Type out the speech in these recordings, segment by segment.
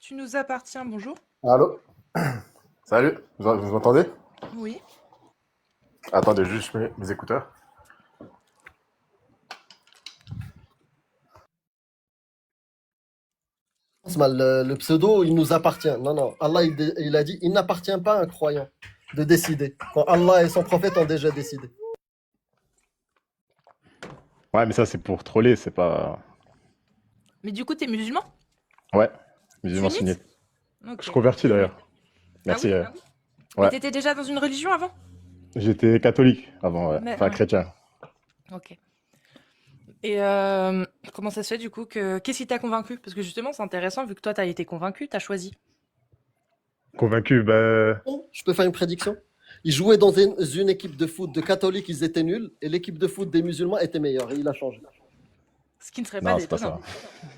Tu nous appartiens, bonjour. Allô? Salut, vous m'entendez? Oui. Attendez, juste je mets mes écouteurs. Osman, le pseudo, il nous appartient. Non, non. Allah, il a dit, il n'appartient pas à un croyant de décider. Quand Allah et son prophète ont déjà décidé. Ouais, mais ça c'est pour troller, c'est pas. Mais du coup, t'es musulman? Ouais, musulman Sunnite? sunnite. Je suis Ok. converti d'ailleurs. Ah Merci. oui? Mais Ouais, t'étais déjà dans une religion avant? j'étais catholique avant, ouais. Mais, Enfin chrétien. ok. Et comment ça se fait du coup que... Qu'est-ce qui t'a convaincu? Parce que justement, c'est intéressant, vu que toi, t'as été convaincu, t'as choisi. Convaincu, ben. Je peux faire une prédiction? Ils jouaient dans une équipe de foot de catholiques, ils étaient nuls, et l'équipe de foot des musulmans était meilleure, et il a changé. Ce qui ne serait pas Non, c'est pas détonnant.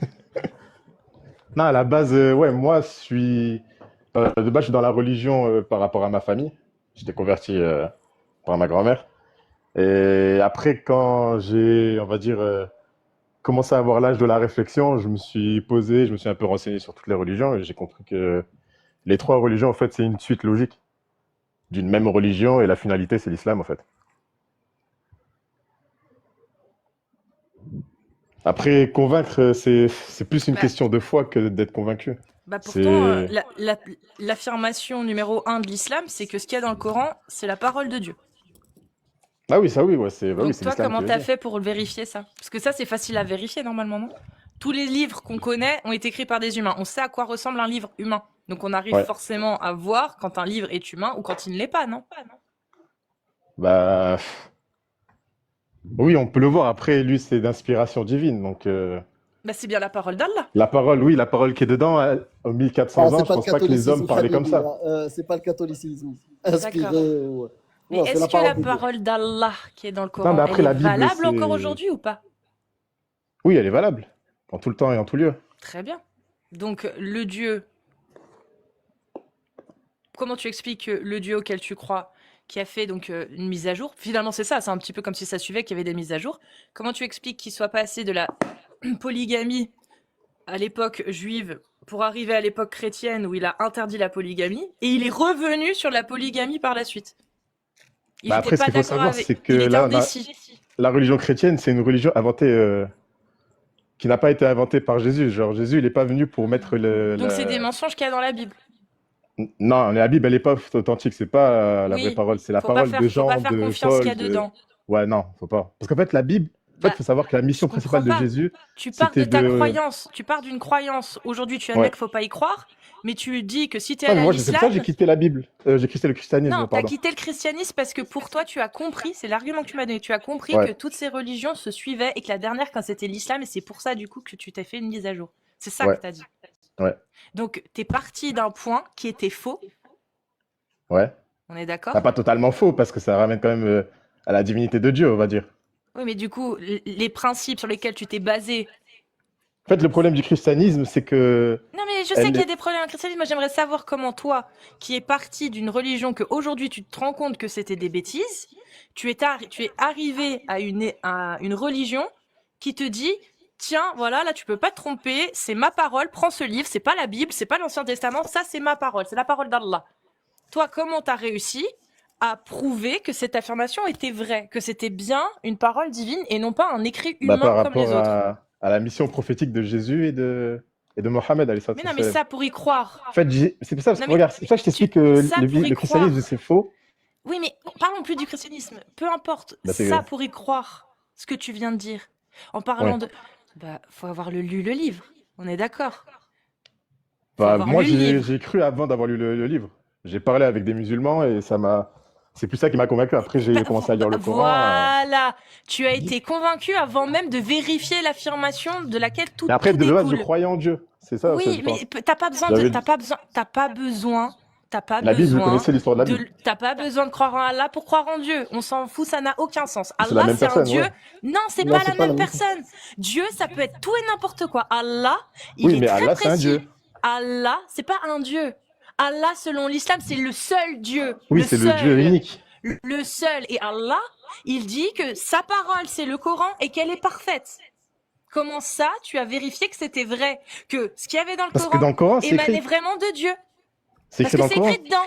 ça. Non, à la base, ouais, moi je suis. De base, je suis dans la religion par rapport à ma famille. J'étais converti par ma grand-mère. Et après, quand j'ai, on va dire, commencé à avoir l'âge de la réflexion, je me suis posé, je me suis un peu renseigné sur toutes les religions et j'ai compris que les trois religions, en fait, c'est une suite logique d'une même religion et la finalité, c'est l'islam, en fait. Après, convaincre, c'est plus une Bah, question de foi que d'être convaincu. bah pourtant, C'est. l'affirmation numéro un de l'islam, c'est que ce qu'il y a dans le Coran, c'est la parole de Dieu. Ah oui, ça oui, ouais, c'est bah oui, Donc c'est toi, l'islam qui comment le t'as dit. fait pour le vérifier ça? Parce que ça, c'est facile à vérifier normalement, non? Tous les livres qu'on connaît ont été écrits par des humains. On sait à quoi ressemble un livre humain. Donc on arrive Ouais. forcément à voir quand un livre est humain ou quand il ne l'est pas, non? Bah oui, on peut le voir. Après, lui, c'est d'inspiration divine. Donc, Bah c'est bien la parole d'Allah. la parole, oui, la parole qui est dedans, aux Ah, 1400 ans, c'est je pas le pense pas que les hommes catholicisme, parlaient comme Habibi, ça. c'est pas le catholicisme D'accord. inspiré. Mais Non, c'est est-ce la que la parole de Dieu. parole d'Allah qui est dans le Non, mais Coran, elle après, est la Bible, valable encore c'est. aujourd'hui ou pas? Oui, elle est valable. En tout le temps et en tout lieu. Très bien. Donc le Dieu, comment tu expliques que le Dieu auquel tu crois, qui a fait donc une mise à jour, finalement c'est ça, c'est un petit peu comme si ça suivait qu'il y avait des mises à jour. Comment tu expliques qu'il soit passé de la polygamie à l'époque juive pour arriver à l'époque chrétienne où il a interdit la polygamie et il est revenu sur la polygamie par la suite? Il Bah n'était après, ce pas qu'il faut d'accord savoir, avec, c'est que il était là, la, indécis. la religion chrétienne, c'est une religion inventée, qui n'a pas été inventée par Jésus. Genre, Jésus, il n'est pas venu pour mettre Donc c'est des mensonges qu'il y a dans la Bible. Non, la Bible, elle n'est pas authentique. C'est pas la vraie Oui, parole. C'est la parole de faut pas Jean, faire de confiance qu'il y a Paul, de. dedans. Ouais, non, faut pas. Parce qu'en fait, la Bible, en fait, Bah, faut savoir que la je mission comprends principale de pas. Jésus, Tu pars de c'était ta de. croyance, tu pars d'une croyance. Aujourd'hui, tu admets Ouais. qu'il faut pas y croire, mais tu dis que si tu es Ouais, mais allé à moi, c'est pour ça que j'ai l'islam, quitté la Bible. J'ai quitté le non, christianisme, tu as pardon. quitté le christianisme parce que pour toi, tu as compris, c'est l'argument que tu m'as donné, tu as compris que Ouais, toutes ces religions se suivaient et que la dernière, quand c'était l'islam, et c'est pour ça, du coup, que tu t'es fait une mise à jour. C'est ça que ouais, tu as dit. ouais, Donc, tu es parti d'un point qui était faux, ouais. on est Bah, d'accord? pas totalement faux, parce que ça ramène quand même à la divinité de Dieu, on va dire. Oui, mais du coup, les principes sur lesquels tu t'es basé. En fait, le problème du christianisme, c'est que Non, mais je sais elle qu'il y a est. des problèmes en christianisme. Moi, j'aimerais savoir comment toi, qui es parti d'une religion que aujourd'hui tu te rends compte que c'était des bêtises, tu es arrivé à une religion qui te dit, tiens, voilà, là, tu peux pas te tromper, c'est ma parole, prends ce livre, c'est pas la Bible, c'est pas l'Ancien Testament, ça, c'est ma parole, c'est la parole d'Allah. Toi, comment t'as réussi à prouver que cette affirmation était vraie, que c'était bien une parole divine et non pas un écrit Bah, par humain comme rapport les autres? à la mission prophétique de Jésus et de Mohammed, alayhi salatu Mais non, mais wassalam. ça, pour y croire. En fait, c'est pour ça, parce Non, que mais regarde, c'est pour ça que je t'explique que ça pour y le christianisme, croire. c'est faux. Oui, mais parlons plus du christianisme. Peu importe. Bah, Ça c'est. pour y croire. Ce que tu viens de dire. En parlant Ouais. de... Bah, faut avoir lu le livre. On est d'accord. Faut Bah, avoir moi, lu le j'ai livre. j'ai cru avant d'avoir lu le livre. J'ai parlé avec des musulmans et ça m'a. C'est plus ça qui m'a convaincu. Après, j'ai commencé à lire le Coran. Voilà. Tu as été convaincu avant même de vérifier l'affirmation de laquelle Mais après, tout de base, je découle. croyais en Dieu. C'est ça, Oui, je mais pense. t'as pas besoin de, J'avais. La Bible, je connaissais l'histoire de la Bible. t'as pas besoin de croire en Allah pour croire en Dieu. On s'en fout, ça n'a aucun sens. C'est la Allah, même c'est un personne, Dieu. ouais. Non, c'est Non, pas la c'est pas la même même chose. personne. Dieu, ça peut être tout et n'importe quoi. Allah, il Oui, est mais très Allah, c'est un précis. Dieu. Allah, c'est pas un Dieu. Allah, selon l'islam, c'est le seul Dieu. Oui, Le c'est le Dieu seul. unique. Le seul. Et Allah, il dit que sa parole, c'est le Coran et qu'elle est parfaite. Comment ça, tu as vérifié que c'était vrai, que ce qu'il y avait dans le Parce que Coran dans le Coran, c'est émanait écrit. vraiment de Dieu? C'est Parce écrit que dans le c'est Coran. écrit dedans.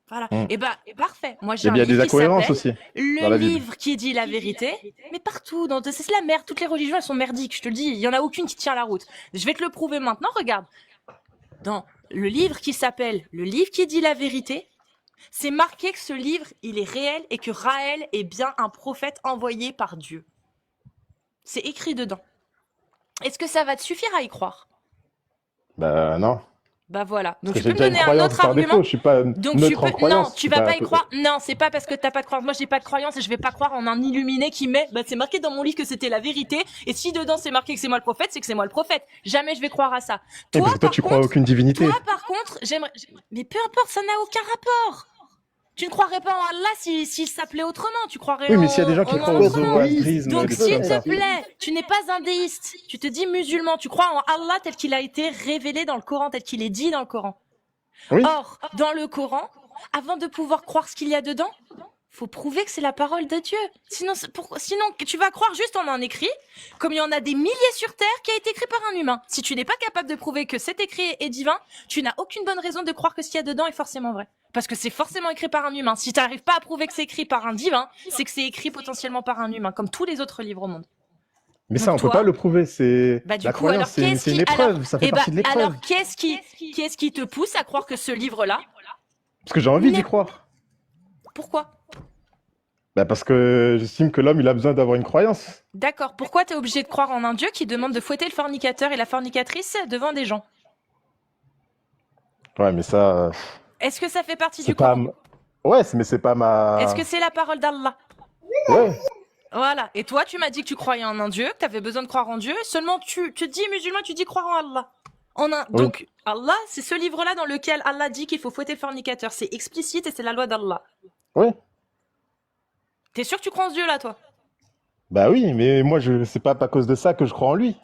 Voilà. Hmm. Et bah, parfait. Moi, j'ai Et un bien, il y a des livre qui incohérences s'appelle aussi Le dans la Bible. livre qui dit la vérité. Mais partout, c'est la merde. Toutes les religions, elles sont merdiques. Je te le dis. Il y en a aucune qui tient la route. Je vais te le prouver maintenant. Regarde. Dans le livre qui s'appelle Le livre qui dit la vérité, c'est marqué que ce livre, il est réel et que Raël est bien un prophète envoyé par Dieu. C'est écrit dedans. Est-ce que ça va te suffire à y croire? Bah non. Bah voilà. Donc Parce tu que peux j'ai me déjà une donner un croyance autre par argument? défaut. Je suis pas Donc neutre en non, croyance. tu vas pas y croire. Non, c'est pas parce que t'as pas de croyance. Moi, j'ai pas de croyance et je vais pas croire en un illuminé qui met, bah, c'est marqué dans mon livre que c'était la vérité. Et si dedans c'est marqué que c'est moi le prophète, c'est que c'est moi le prophète. Jamais je vais croire à ça. Oui, Toi, parce que toi, par tu crois à contre, aucune divinité. mais peu importe, ça n'a aucun rapport. Tu ne croirais pas en Allah s'il s'appelait autrement. Tu croirais Oui, mais s'il y a des gens qui en croient un au autre nom. zoroastrisme, Donc, des trucs s'il comme ça. te plaît, tu n'es pas un déiste. Tu te dis musulman. Tu crois en Allah tel qu'il a été révélé dans le Coran, tel qu'il est dit dans le Coran. Oui. Or, dans le Coran, avant de pouvoir croire ce qu'il y a dedans, faut prouver que c'est la parole de Dieu. Sinon, tu vas croire juste en un écrit, comme il y en a des milliers sur Terre qui a été écrit par un humain. Si tu n'es pas capable de prouver que cet écrit est divin, tu n'as aucune bonne raison de croire que ce qu'il y a dedans est forcément vrai. Parce que c'est forcément écrit par un humain. Si tu n'arrives pas à prouver que c'est écrit par un divin, c'est que c'est écrit potentiellement par un humain, comme tous les autres livres au monde. Mais ça, on Donc peut toi, pas le prouver. C'est bah du la coup, alors croyance, qu'est-ce c'est une qui, alors, épreuve. Ça fait eh bah, partie de l'épreuve. alors qu'est-ce qui te pousse à croire que ce livre-là, Parce que j'ai envie d'y n'est- croire. pourquoi? Bah parce que j'estime que l'homme, il a besoin d'avoir une croyance. D'accord. Pourquoi t'es obligé de croire en un Dieu qui demande de fouetter le fornicateur et la fornicatrice devant des gens? Ouais, mais ça, Est-ce que ça fait partie c'est du pas. Coran? Ouais, mais c'est pas Est-ce ma. que c'est la parole d'Allah? Ouais. Voilà. Et toi, tu m'as dit que tu croyais en un Dieu, que tu avais besoin de croire en Dieu. Seulement, tu te dis musulman, tu dis croire en Allah. Oui. Donc, Allah, c'est ce livre-là dans lequel Allah dit qu'il faut fouetter le fornicateur. C'est explicite et c'est la loi d'Allah. Oui. T'es sûr que tu crois en ce Dieu-là, toi? Bah oui, mais moi, c'est pas à cause de ça que je crois en lui.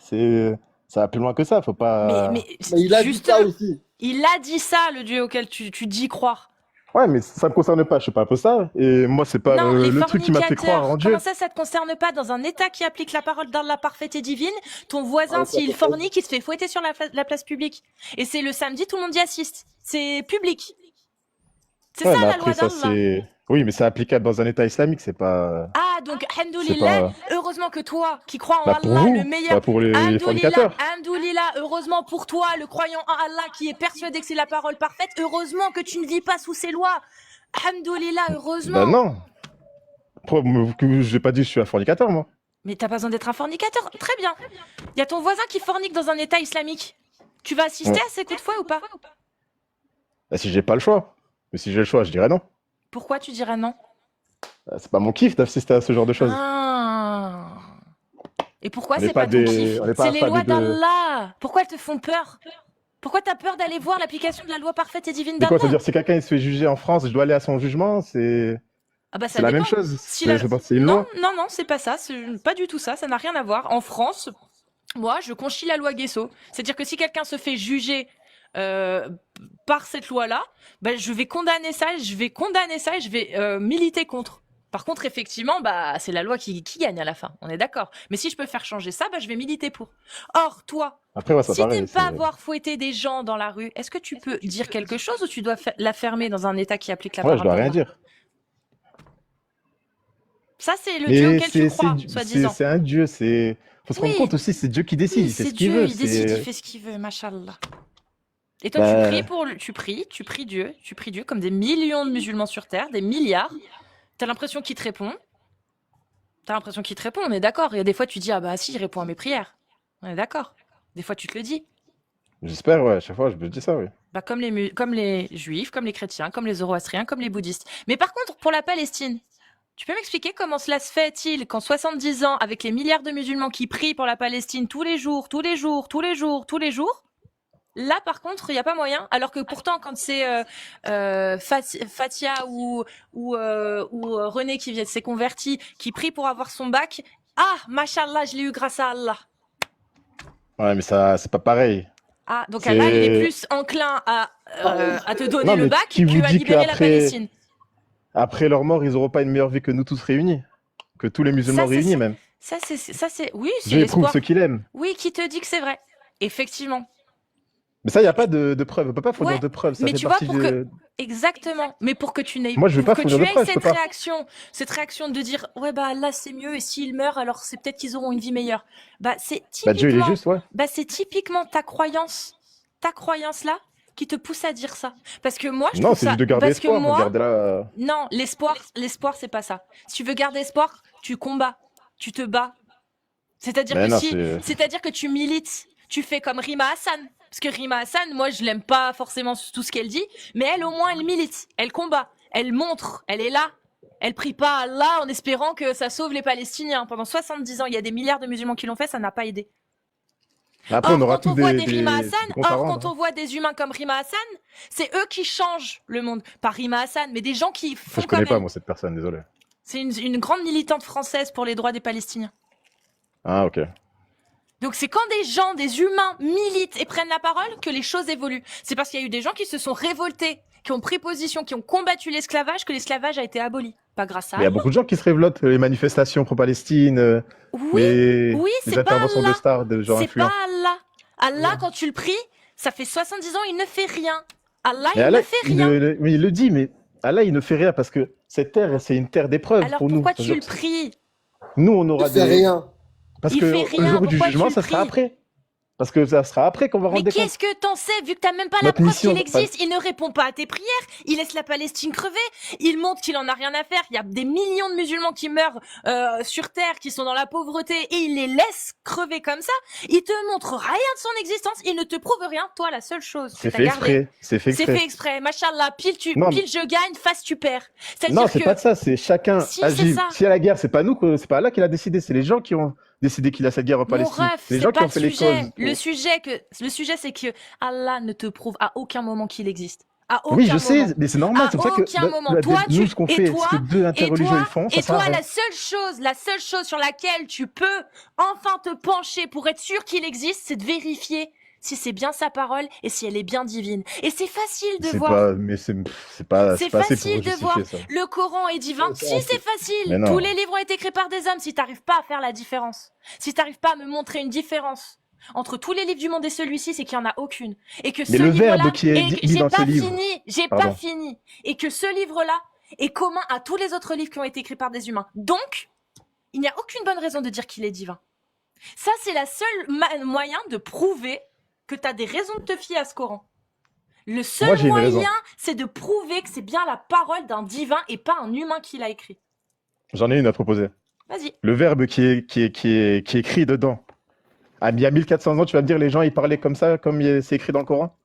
Ça va plus loin que ça. Faut Mais, pas. Mais il a dit juste, ça aussi. il a dit ça, le Dieu auquel tu dis croire. Ouais, mais ça me concerne pas. Je suis pas apostat. Et moi, c'est pas Non, les le truc qui m'a fait croire fornicateurs, en Dieu. comment ça te concerne pas? Dans un État qui applique la parole d'Allah parfaite et divine, ton voisin, Ouais, ça s'il peut- fornique, il se fait fouetter sur la place publique. Et c'est le samedi, tout le monde y assiste. C'est public. C'est Ouais, ça mais la loi après, ça, d'Allah. c'est. Oui, mais c'est applicable dans un État islamique. C'est pas. Ah, donc, C'est Hamdoulillah, pas. heureusement que toi, qui crois en Bah pour Allah, le vous, meilleur, pas pour les Hamdoulillah, fornicateurs. Hamdoulillah, heureusement pour toi, le croyant en Allah, qui est persuadé que c'est la parole parfaite, heureusement que tu ne vis pas sous ses lois. Hamdoulillah, Bah heureusement. non. J'ai pas dit que je suis un fornicateur, moi. Mais t'as pas besoin d'être un fornicateur. Très bien. Il y a ton voisin qui fornique dans un État islamique. Tu vas assister Ouais. à ces coups de fouet ou pas? Bah, si j'ai pas le choix. Mais si j'ai le choix, je dirais non. Pourquoi tu dirais non? C'est pas mon kiff d'assister à ce genre de choses. Ah. Et pourquoi On n'est c'est pas pas ton des- kiff? on n'est pas C'est les affamés lois de- d'Allah. Pourquoi elles te font peur? Pourquoi t'as peur d'aller voir l'application de la loi parfaite et divine C'est quoi, d'Allah? c'est-à-dire si quelqu'un il se fait juger en France, je dois aller à son jugement, c'est Ah bah ça c'est la dépend. même chose. Si la- C'est une Non, loi. non, non, c'est pas ça. C'est pas du tout ça. Ça n'a rien à voir. En France, moi, je conchis la loi Guesso. C'est-à-dire que si quelqu'un se fait juger par cette loi-là, bah, je vais condamner ça, et je vais militer contre. Par contre, effectivement, bah, c'est la loi qui gagne à la fin. On est d'accord. Mais si je peux faire changer ça, bah, je vais militer pour. Or, toi, Après, ouais, ça si pareil. t'aimes pas avoir fouetté des gens dans la rue, est-ce que tu peux dire quelque chose ou tu dois la fermer dans un État qui applique la Ouais, parole je dois rien d'Allah? dire. Ça, c'est le Dieu auquel tu crois, soi-disant. c'est un dieu, faut se rendre Oui. compte aussi, c'est Dieu qui décide, Oui, il fait c'est ce qu'il Dieu, veut. il décide, c'est- il fait ce qu'il veut, machallah. Et toi, Bah, tu pries Dieu comme des millions de musulmans sur Terre, des milliards. T'as l'impression qu'il te répond. On est d'accord. Et des fois, tu dis, ah bah si, il répond à mes prières. On est d'accord. Des fois, tu te le dis. J'espère, ouais, à chaque fois, je me dis ça, oui. Bah, comme les juifs, comme les chrétiens, comme les zoroastriens, comme les bouddhistes. Mais par contre, pour la Palestine, tu peux m'expliquer comment cela se fait-il qu'en 70 ans, avec les milliards de musulmans qui prient pour la Palestine tous les jours, là, par contre, il n'y a pas moyen. Alors que pourtant, quand c'est Fatia ou René qui s'est converti, qui prie pour avoir son bac, ah, machallah, je l'ai eu grâce à Allah. Ouais, mais ça, c'est pas pareil. Ah, donc C'est- Allah, il est plus enclin à te donner Non, le mais bac qui vous qu'à dit libérer la qu'après- Palestine. Après leur mort, ils auront pas une meilleure vie que nous tous réunis. Que tous les musulmans Ça, c'est réunis, ça. même. Oui, c'est Dieu éprouve l'espoir. ceux qu'il aime. Oui, qui te dit que c'est vrai? Effectivement. Mais ça, il n'y a pas de preuve. On peut pas fournir Ouais, de preuves. Ça mais fait tu vois, partie pour que de. exactement, mais pour que tu n'aies Moi, je veux pour pas que fournir tu de aies preuves. Je peux pas. cette réaction de dire ouais bah là c'est mieux et s'ils meurent alors c'est peut-être qu'ils auront une vie meilleure. Bah Bah, Dieu, il est juste, ouais. c'est typiquement ta croyance là qui te pousse à dire ça. Parce que moi je Non, trouve c'est ça juste de garder parce que espoir. moi Garder là. non, l'espoir c'est pas ça. Si tu veux garder espoir, tu combats, tu te bats. Mais non, c'est. C'est-à-dire que tu milites, tu fais comme Rima Hassan. Parce que Rima Hassan, moi, je l'aime pas forcément tout ce qu'elle dit, mais elle, au moins, elle milite, elle combat, elle montre, elle est là. Elle prie pas Allah en espérant que ça sauve les Palestiniens. Pendant 70 ans, il y a des milliards de musulmans qui l'ont fait, ça n'a pas aidé. Après, on Or, aura quand tous on voit des, des Rima des Hassan, comptes à quand rendre. on voit des humains comme Rima Hassan, c'est eux qui changent le monde. Pas Rima Hassan, mais des gens qui Après, font je connais comme pas, elle. moi, cette personne, désolé. C'est une grande militante française pour les droits des Palestiniens. Ah, ok. Donc c'est quand des gens, des humains militent et prennent la parole que les choses évoluent. C'est parce qu'il y a eu des gens qui se sont révoltés, qui ont pris position, qui ont combattu l'esclavage que l'esclavage a été aboli. Pas grâce à Mais il y a Allah. beaucoup de gens qui se révoltent, les manifestations pro-Palestine, Oui, oui, les c'est pas interventions de Allah. stars, de gens C'est influents. pas Allah. Allah, quand tu le pries, ça fait 70 ans, il ne fait rien. Allah, Mais il Allah, ne fait rien. mais il le dit, mais Allah, il ne fait rien parce que cette terre, c'est une terre d'épreuve Alors pour nous. pourquoi tu C'est-à-dire le que pries? nous, on Ne aura fais des. rien. Parce Il que fait le rien, jour du pourquoi jugement, tu ça le sera pries? après. Parce que ça sera après qu'on va Mais rendre des comptes. qu'est-ce que t'en sais, vu que t'as même pas la Notre preuve mission, qu'il existe? Il ne répond pas à tes prières, il laisse la Palestine crever, il montre qu'il en a rien à faire, il y a des millions de musulmans qui meurent sur terre, qui sont dans la pauvreté, et il les laisse crever comme ça, il te montre rien de son existence, il ne te prouve rien, toi la seule chose que C'est t'as fait gardée, exprès. C'est fait c'est exprès. fait exprès, machallah, Non, pile je gagne, face tu perds. non, C'est-à-dire c'est que, pas de ça. C'est chacun si c'est agit. ça, Si y a la guerre, c'est pas nous, c'est pas Allah qui l'a décidé. C'est les gens qui ont décidé qu'il y a cette guerre en mon Palestine. ref, C'est les c'est gens qui pas ont le fait les sujet. causes. Le sujet, c'est que Allah ne te prouve à aucun moment qu'il existe. À Oui, aucun je sais, moment. mais c'est normal. À C'est pour ça que aucun moment. Toi, nous, ce qu'on et fait, ce toi, que deux interreligieux ils font, ça et sert à toi, rien. la seule chose sur laquelle tu peux enfin te pencher pour être sûr qu'il existe, c'est de vérifier si c'est bien sa parole et si elle est bien divine. Et c'est facile de C'est voir. pas, mais c'est pas assez pour Facile de voir. justifier ça. Le Coran est divin. C'est Si, assez. c'est facile. Mais non. Tous les livres ont été écrits par des hommes. Si t'arrives pas à faire la différence, si t'arrives pas à me montrer une différence entre tous les livres du monde et celui-ci, c'est qu'il y en a aucune. Et que Mais ce le livre-là, verbe qui est et dit j'ai dans ce pas livre. fini, j'ai pas Pardon. fini. Et que ce livre-là est commun à tous les autres livres qui ont été écrits par des humains. Donc, il n'y a aucune bonne raison de dire qu'il est divin. Ça, c'est la seule moyen de prouver que tu as des raisons de te fier à ce Coran. Le Moi, seul j'ai une raison. moyen, c'est de prouver que c'est bien la parole d'un divin et pas un humain qui l'a écrit. J'en ai une à te proposer. Vas-y. Le verbe qui est écrit dedans. Ah, il y a 1400 ans, tu vas me dire, les gens, ils parlaient comme ça, comme c'est écrit dans le Coran?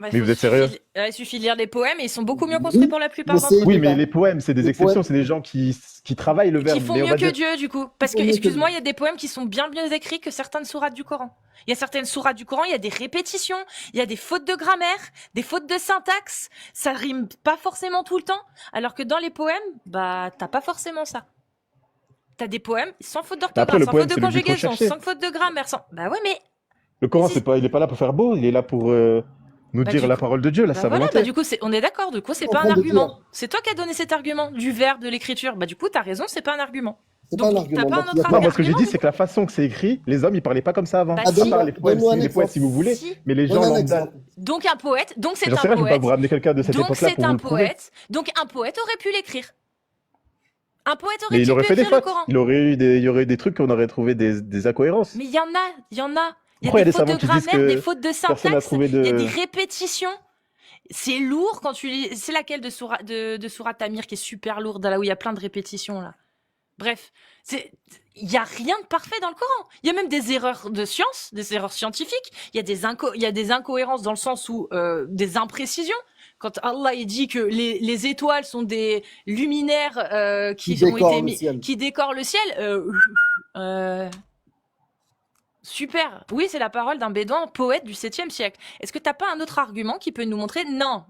Bah, Mais vous êtes sérieux? Il suffit de lire les poèmes et ils sont beaucoup mieux construits pour la plupart Mais d'entre c'est- eux. Oui, débat. mais les poèmes, c'est des Les exceptions, poèmes. c'est des gens qui travaillent le verbe. Qui font Mais on mieux va que dire- Dieu, du coup. Parce que, Qui font mieux que excuse-moi, il Dieu. y a des poèmes qui sont bien mieux écrits que certaines sourates du Coran. Il y a certaines sourates du Coran, il y a des répétitions, il y a des fautes de grammaire, des fautes de syntaxe. Ça rime pas forcément tout le temps. Alors que dans les poèmes, bah, t'as pas forcément ça. T'as des poèmes sans faute Après, d'orthographe, le sans poème, faute de c'est le but conjugaison, recherché. sans faute de grammaire, sans... Bah ouais, mais... Le Coran, Si. il est pas là pour faire beau, il est là pour nous Bah, dire du la coup- parole de Dieu, Bah sa voilà, volonté. bah du coup, on est d'accord, du coup, c'est En pas un train de argument. dire. C'est toi qui as donné cet argument, du verbe, de l'écriture. Bah du coup, t'as raison, c'est pas un argument. C'est Donc, pas un t'as argument. pas un Donc, il y a autre pas- Non, moi, ce que j'ai argument, dit, c'est que la façon que c'est écrit, les hommes, ils parlaient pas comme ça avant. Bah, À si. part les poèmes, Donne-moi un les poètes, si vous voulez, Si. mais les gens Donne un lambda. exemple. Donc un poète, donc c'est J'en sais un rien, je vais pas poète. vous ramener quelqu'un de cette Donc époque-là c'est pour vous un le prouver. poète. Donc un poète aurait pu l'écrire. Un poète Mais aurait il aurait pu fait des écrire le fautes. Coran. Il y aurait eu des trucs qu'on aurait trouvé des incohérences. Mais il y en a. Il y a Pourquoi il y a des des fautes de savants qui disent grammaire, que des fautes de personne n'a syntaxe, trouvé il y a de. des répétitions. C'est lourd quand tu lis. C'est laquelle de Sourate Tamir qui est super lourde, là où il y a plein de répétitions là. Bref, il y a rien de parfait dans le Coran. Il y a même des erreurs de science, des erreurs scientifiques. Il y a des incohérences dans le sens où des imprécisions. Quand Allah il dit que les étoiles sont des luminaires qui Qui ont décorent été le mis, ciel. qui décorent le ciel. Super. Oui, c'est la parole d'un bédouin poète du 7e siècle. Est-ce que t'as pas un autre argument qui peut nous montrer? Non.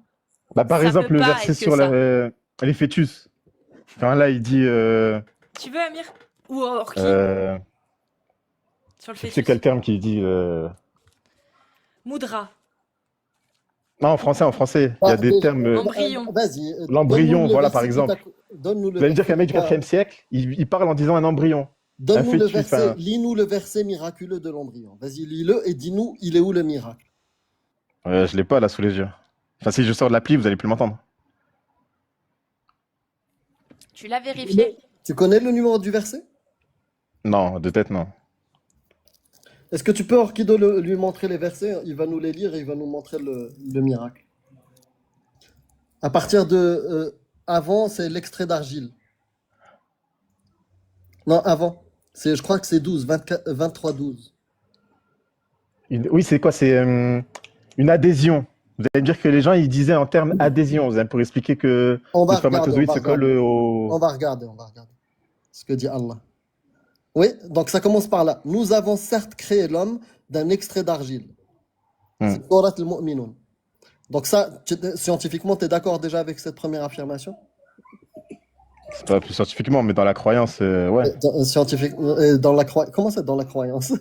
Bah, par Ça exemple, peut le pas verset être que sur ça. les fœtus. Enfin, là, il dit. Tu veux, Amir? Ou Orki Je sur le sais fœtus? quel terme qui dit. Moudra. Non, en français, il y a des termes. Embryon. Vas-y. L'embryon, donne-nous le voilà, verset par exemple. Donne-nous le Vous allez me dire verset qu'un mec du qui t'a- 4e siècle, il parle en disant un embryon. Un Donne-nous le fœtus, verset, enfin, lis-nous le verset miraculeux de l'embryon. Vas-y, lis-le et dis-nous, il est où le miracle? je l'ai pas là sous les yeux. Enfin, si je sors de l'appli, vous allez plus m'entendre. Tu l'as vérifié? Tu connais le numéro du verset? Non, de tête, non. Est-ce que tu peux, Orkido, lui montrer les versets? Il va nous les lire et il va nous montrer le miracle. À partir de... avant, c'est l'extrait d'argile. Non, avant. Je crois que c'est 12, 24, 23, 12. Oui, c'est quoi? C'est une adhésion. Vous allez me dire que les gens, ils disaient en termes adhésion. Vous allez pour expliquer que On le va regarder, on spermatozoïde va se colle regarder. au... On va regarder, on va regarder. Ce que dit Allah. Oui, donc ça commence par là. Nous avons certes créé l'homme d'un extrait d'argile. Hmm. C'est Surat al-Mu'minun. Donc ça, scientifiquement, tu es d'accord déjà avec cette première affirmation? C'est pas plus scientifiquement, mais dans la croyance, ouais. Scientifique, dans la comment ça, dans la croyance?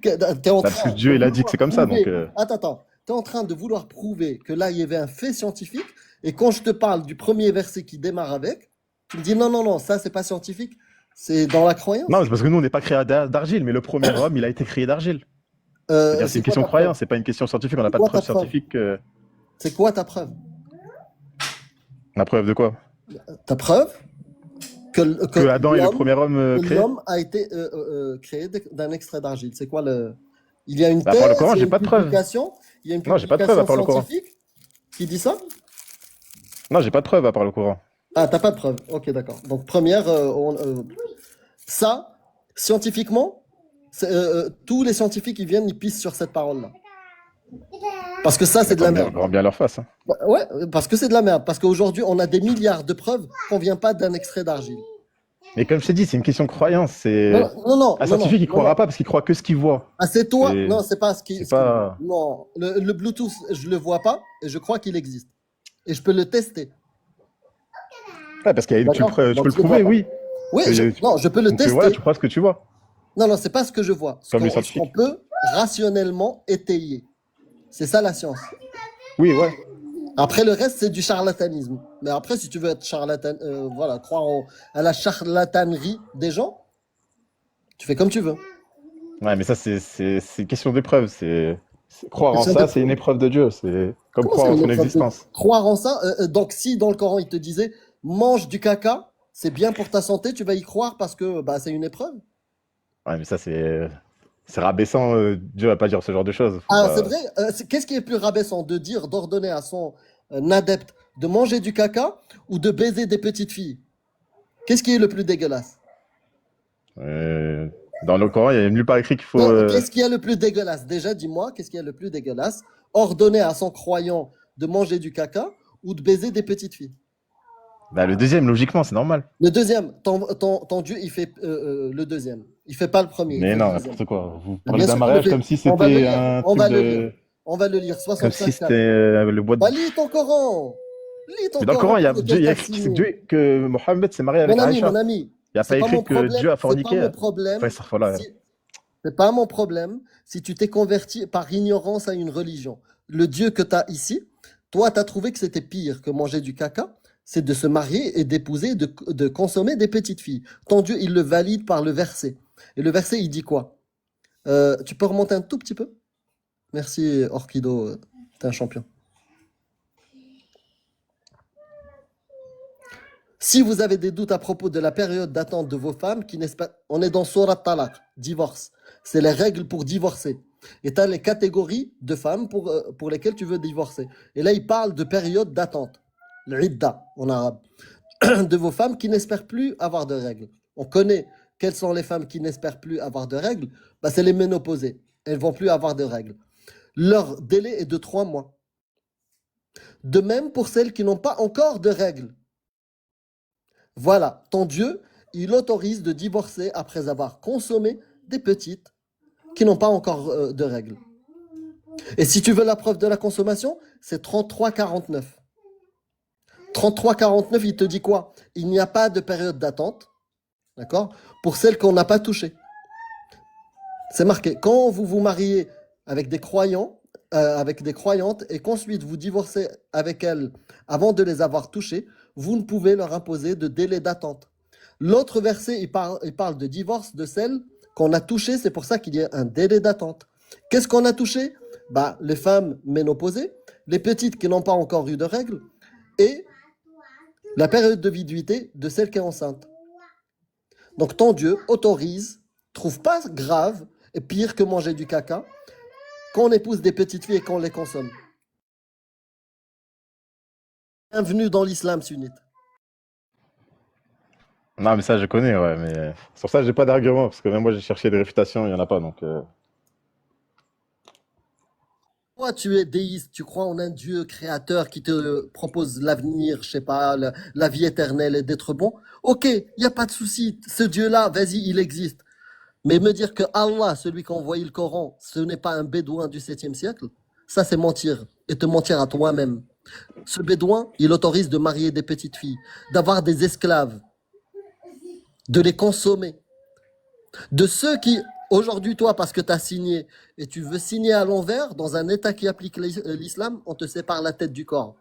T'es en Bah, parce que train Dieu, de il a dit que vouloir c'est comme ça, donc... prouver. Attends. Tu es en train de vouloir prouver que là, il y avait un fait scientifique. Et quand je te parle du premier verset qui démarre avec, tu me dis non, ça, c'est pas scientifique. C'est dans la croyance. Non, c'est parce que nous, on n'est pas créé d'argile, mais le premier homme, il a été créé d'argile. C'est-à-dire, c'est une C'est quoi question de ta preuve? croyance, c'est pas une question scientifique, on n'a C'est pas de quoi preuve ta preuve? scientifique. C'est quoi ta preuve? La preuve de quoi? Ta preuve Que Adam est le premier homme créé? l'homme a été créé d'un extrait d'argile. C'est quoi le... Il y a une Bah, à part le thèse, Coran, il y a j'ai une pas de preuve. publication, il y a une Non, j'ai pas de preuve à publication part le Coran. scientifique qui dit ça? Non, j'ai pas de preuve à part le Coran. Ah, t'as pas de preuve. Ok, d'accord. Donc, première, ça, scientifiquement, tous les scientifiques, ils viennent, ils pissent sur cette parole-là. Parce que ça, c'est de la merde. Grand bien leur face. Hein. Bah, ouais, parce que c'est de la merde. Parce qu'aujourd'hui, on a des milliards de preuves qu'on vient pas d'un extrait d'argile. Mais comme je t'ai dit, c'est une question de croyance. C'est Non. un scientifique, il croira pas parce qu'il croit que ce qu'il voit. Ah, c'est toi? Et Non, c'est pas c'est pas. Non, le Bluetooth, je le vois pas et je crois qu'il existe. Et je peux le tester. Ouais, parce que tu D'accord. peux Donc, le je le prouver, vois pas. oui. Oui, Et non, je peux le donc, tester. voilà, tu crois ce que tu vois. Non, c'est pas ce que je vois. Comme les Ce scientifiques. qu'on peut rationnellement étayer. C'est ça la science. Oui, ouais. Après, le reste, c'est du charlatanisme. Mais après, si tu veux être charlatan, voilà, croire à la charlatanerie des gens, tu fais comme tu veux. Ouais, mais ça, c'est une question d'épreuve. Croire en Question ça, de- c'est une épreuve de Dieu. C'est comme Comment croire c'est en une son épreuve de- existence. Croire en ça, donc si dans le Coran, il te disait, mange du caca, c'est bien pour ta santé, tu vas y croire parce que bah, c'est une épreuve. Ouais, mais ça, c'est rabaissant. Dieu va pas dire ce genre de choses. Faut Ah, pas- c'est vrai. Qu'est-ce qui est plus rabaissant de dire, d'ordonner à son adepte de manger du caca ou de baiser des petites filles? Qu'est-ce qui est le plus dégueulasse? Dans le Coran, il y a nulle part écrit qu'il faut. Non, qu'est-ce qu'il y a le plus dégueulasse? Déjà, dis-moi, qu'est-ce qu'il y a le plus dégueulasse? Ordonner à son croyant de manger du caca ou de baiser des petites filles? Bah, le deuxième, logiquement, c'est normal. Le deuxième, ton Dieu, il fait le deuxième. Il fait pas le premier, il Mais fait non, le deuxième. n'importe quoi. Vous Ah, parlez bien d'un sûr qu'il le mariage fait. comme si On va le c'était lire. un On truc va le de. lire. On va le lire. Comme si 65 c'était 4. le bois de. Bah, lis ton Coran. Lis ton Mais dans le Coran. Coran, il y a pour Dieu, lequel il y a t'as écrit signé. que Mohammed s'est marié avec Aïcha. Mon ami, Il n'y a pas c'est pas écrit mon que problème. Dieu a C'est pas forniqué. mon problème. Enfin, ça, voilà. C'est pas mon problème si tu t'es converti par ignorance à une religion. Le Dieu que tu as ici, toi, tu as trouvé que c'était pire que manger du caca, c'est de se marier et d'épouser, de consommer des petites filles. Ton Dieu, il le valide par le verset. Et le verset, il dit quoi? Tu peux remonter un tout petit peu? Merci, Orkido, t'es un champion. Si vous avez des doutes à propos de la période d'attente de vos femmes, on est dans Surat Talaq, divorce. C'est les règles pour divorcer. Et tu as les catégories de femmes pour lesquelles tu veux divorcer. Et là, il parle de période d'attente. L'idda, en arabe. De vos femmes qui n'espèrent plus avoir de règles. On connaît quelles sont les femmes qui n'espèrent plus avoir de règles. Bah, c'est les ménopausées. Elles vont plus avoir de règles. Leur délai est de 3 mois. De même pour celles qui n'ont pas encore de règles. Voilà, ton Dieu, il autorise de divorcer après avoir consommé des petites qui n'ont pas encore de règles. Et si tu veux la preuve de la consommation, c'est 33,49. 33,49, il te dit quoi? Il n'y a pas de période d'attente, d'accord? Pour celles qu'on n'a pas touchées. C'est marqué, quand vous vous mariez avec des croyants, avec des croyantes, et qu'ensuite vous divorcez avec elles avant de les avoir touchées, vous ne pouvez leur imposer de délai d'attente. L'autre verset, il parle de divorce de celle qu'on a touchée, c'est pour ça qu'il y a un délai d'attente. Qu'est-ce qu'on a touché? Bah, les femmes ménopausées, les petites qui n'ont pas encore eu de règles, et la période de viduité de celle qui est enceinte. Donc ton Dieu autorise, trouve pas grave, et pire que manger du caca, qu'on épouse des petites filles et qu'on les consomme. Bienvenue dans l'islam sunnite. Non, mais ça, je connais, ouais. Mais sur ça, j'ai pas d'argument, parce que même moi, j'ai cherché des réfutations, il y en a pas, donc... Toi, tu es déiste, tu crois en un Dieu créateur qui te propose l'avenir, je sais pas, la vie éternelle et d'être bon. Ok, il n'y a pas de souci. Ce Dieu-là, vas-y, il existe. Mais me dire que Allah, celui qui a envoyé le Coran, ce n'est pas un bédouin du 7e siècle, ça c'est mentir. Et te mentir à toi-même. Ce bédouin, il autorise de marier des petites filles, d'avoir des esclaves, de les consommer. De ceux qui, aujourd'hui, toi, parce que tu as signé, et tu veux signer à l'envers, dans un État qui applique l'islam, on te sépare la tête du corps.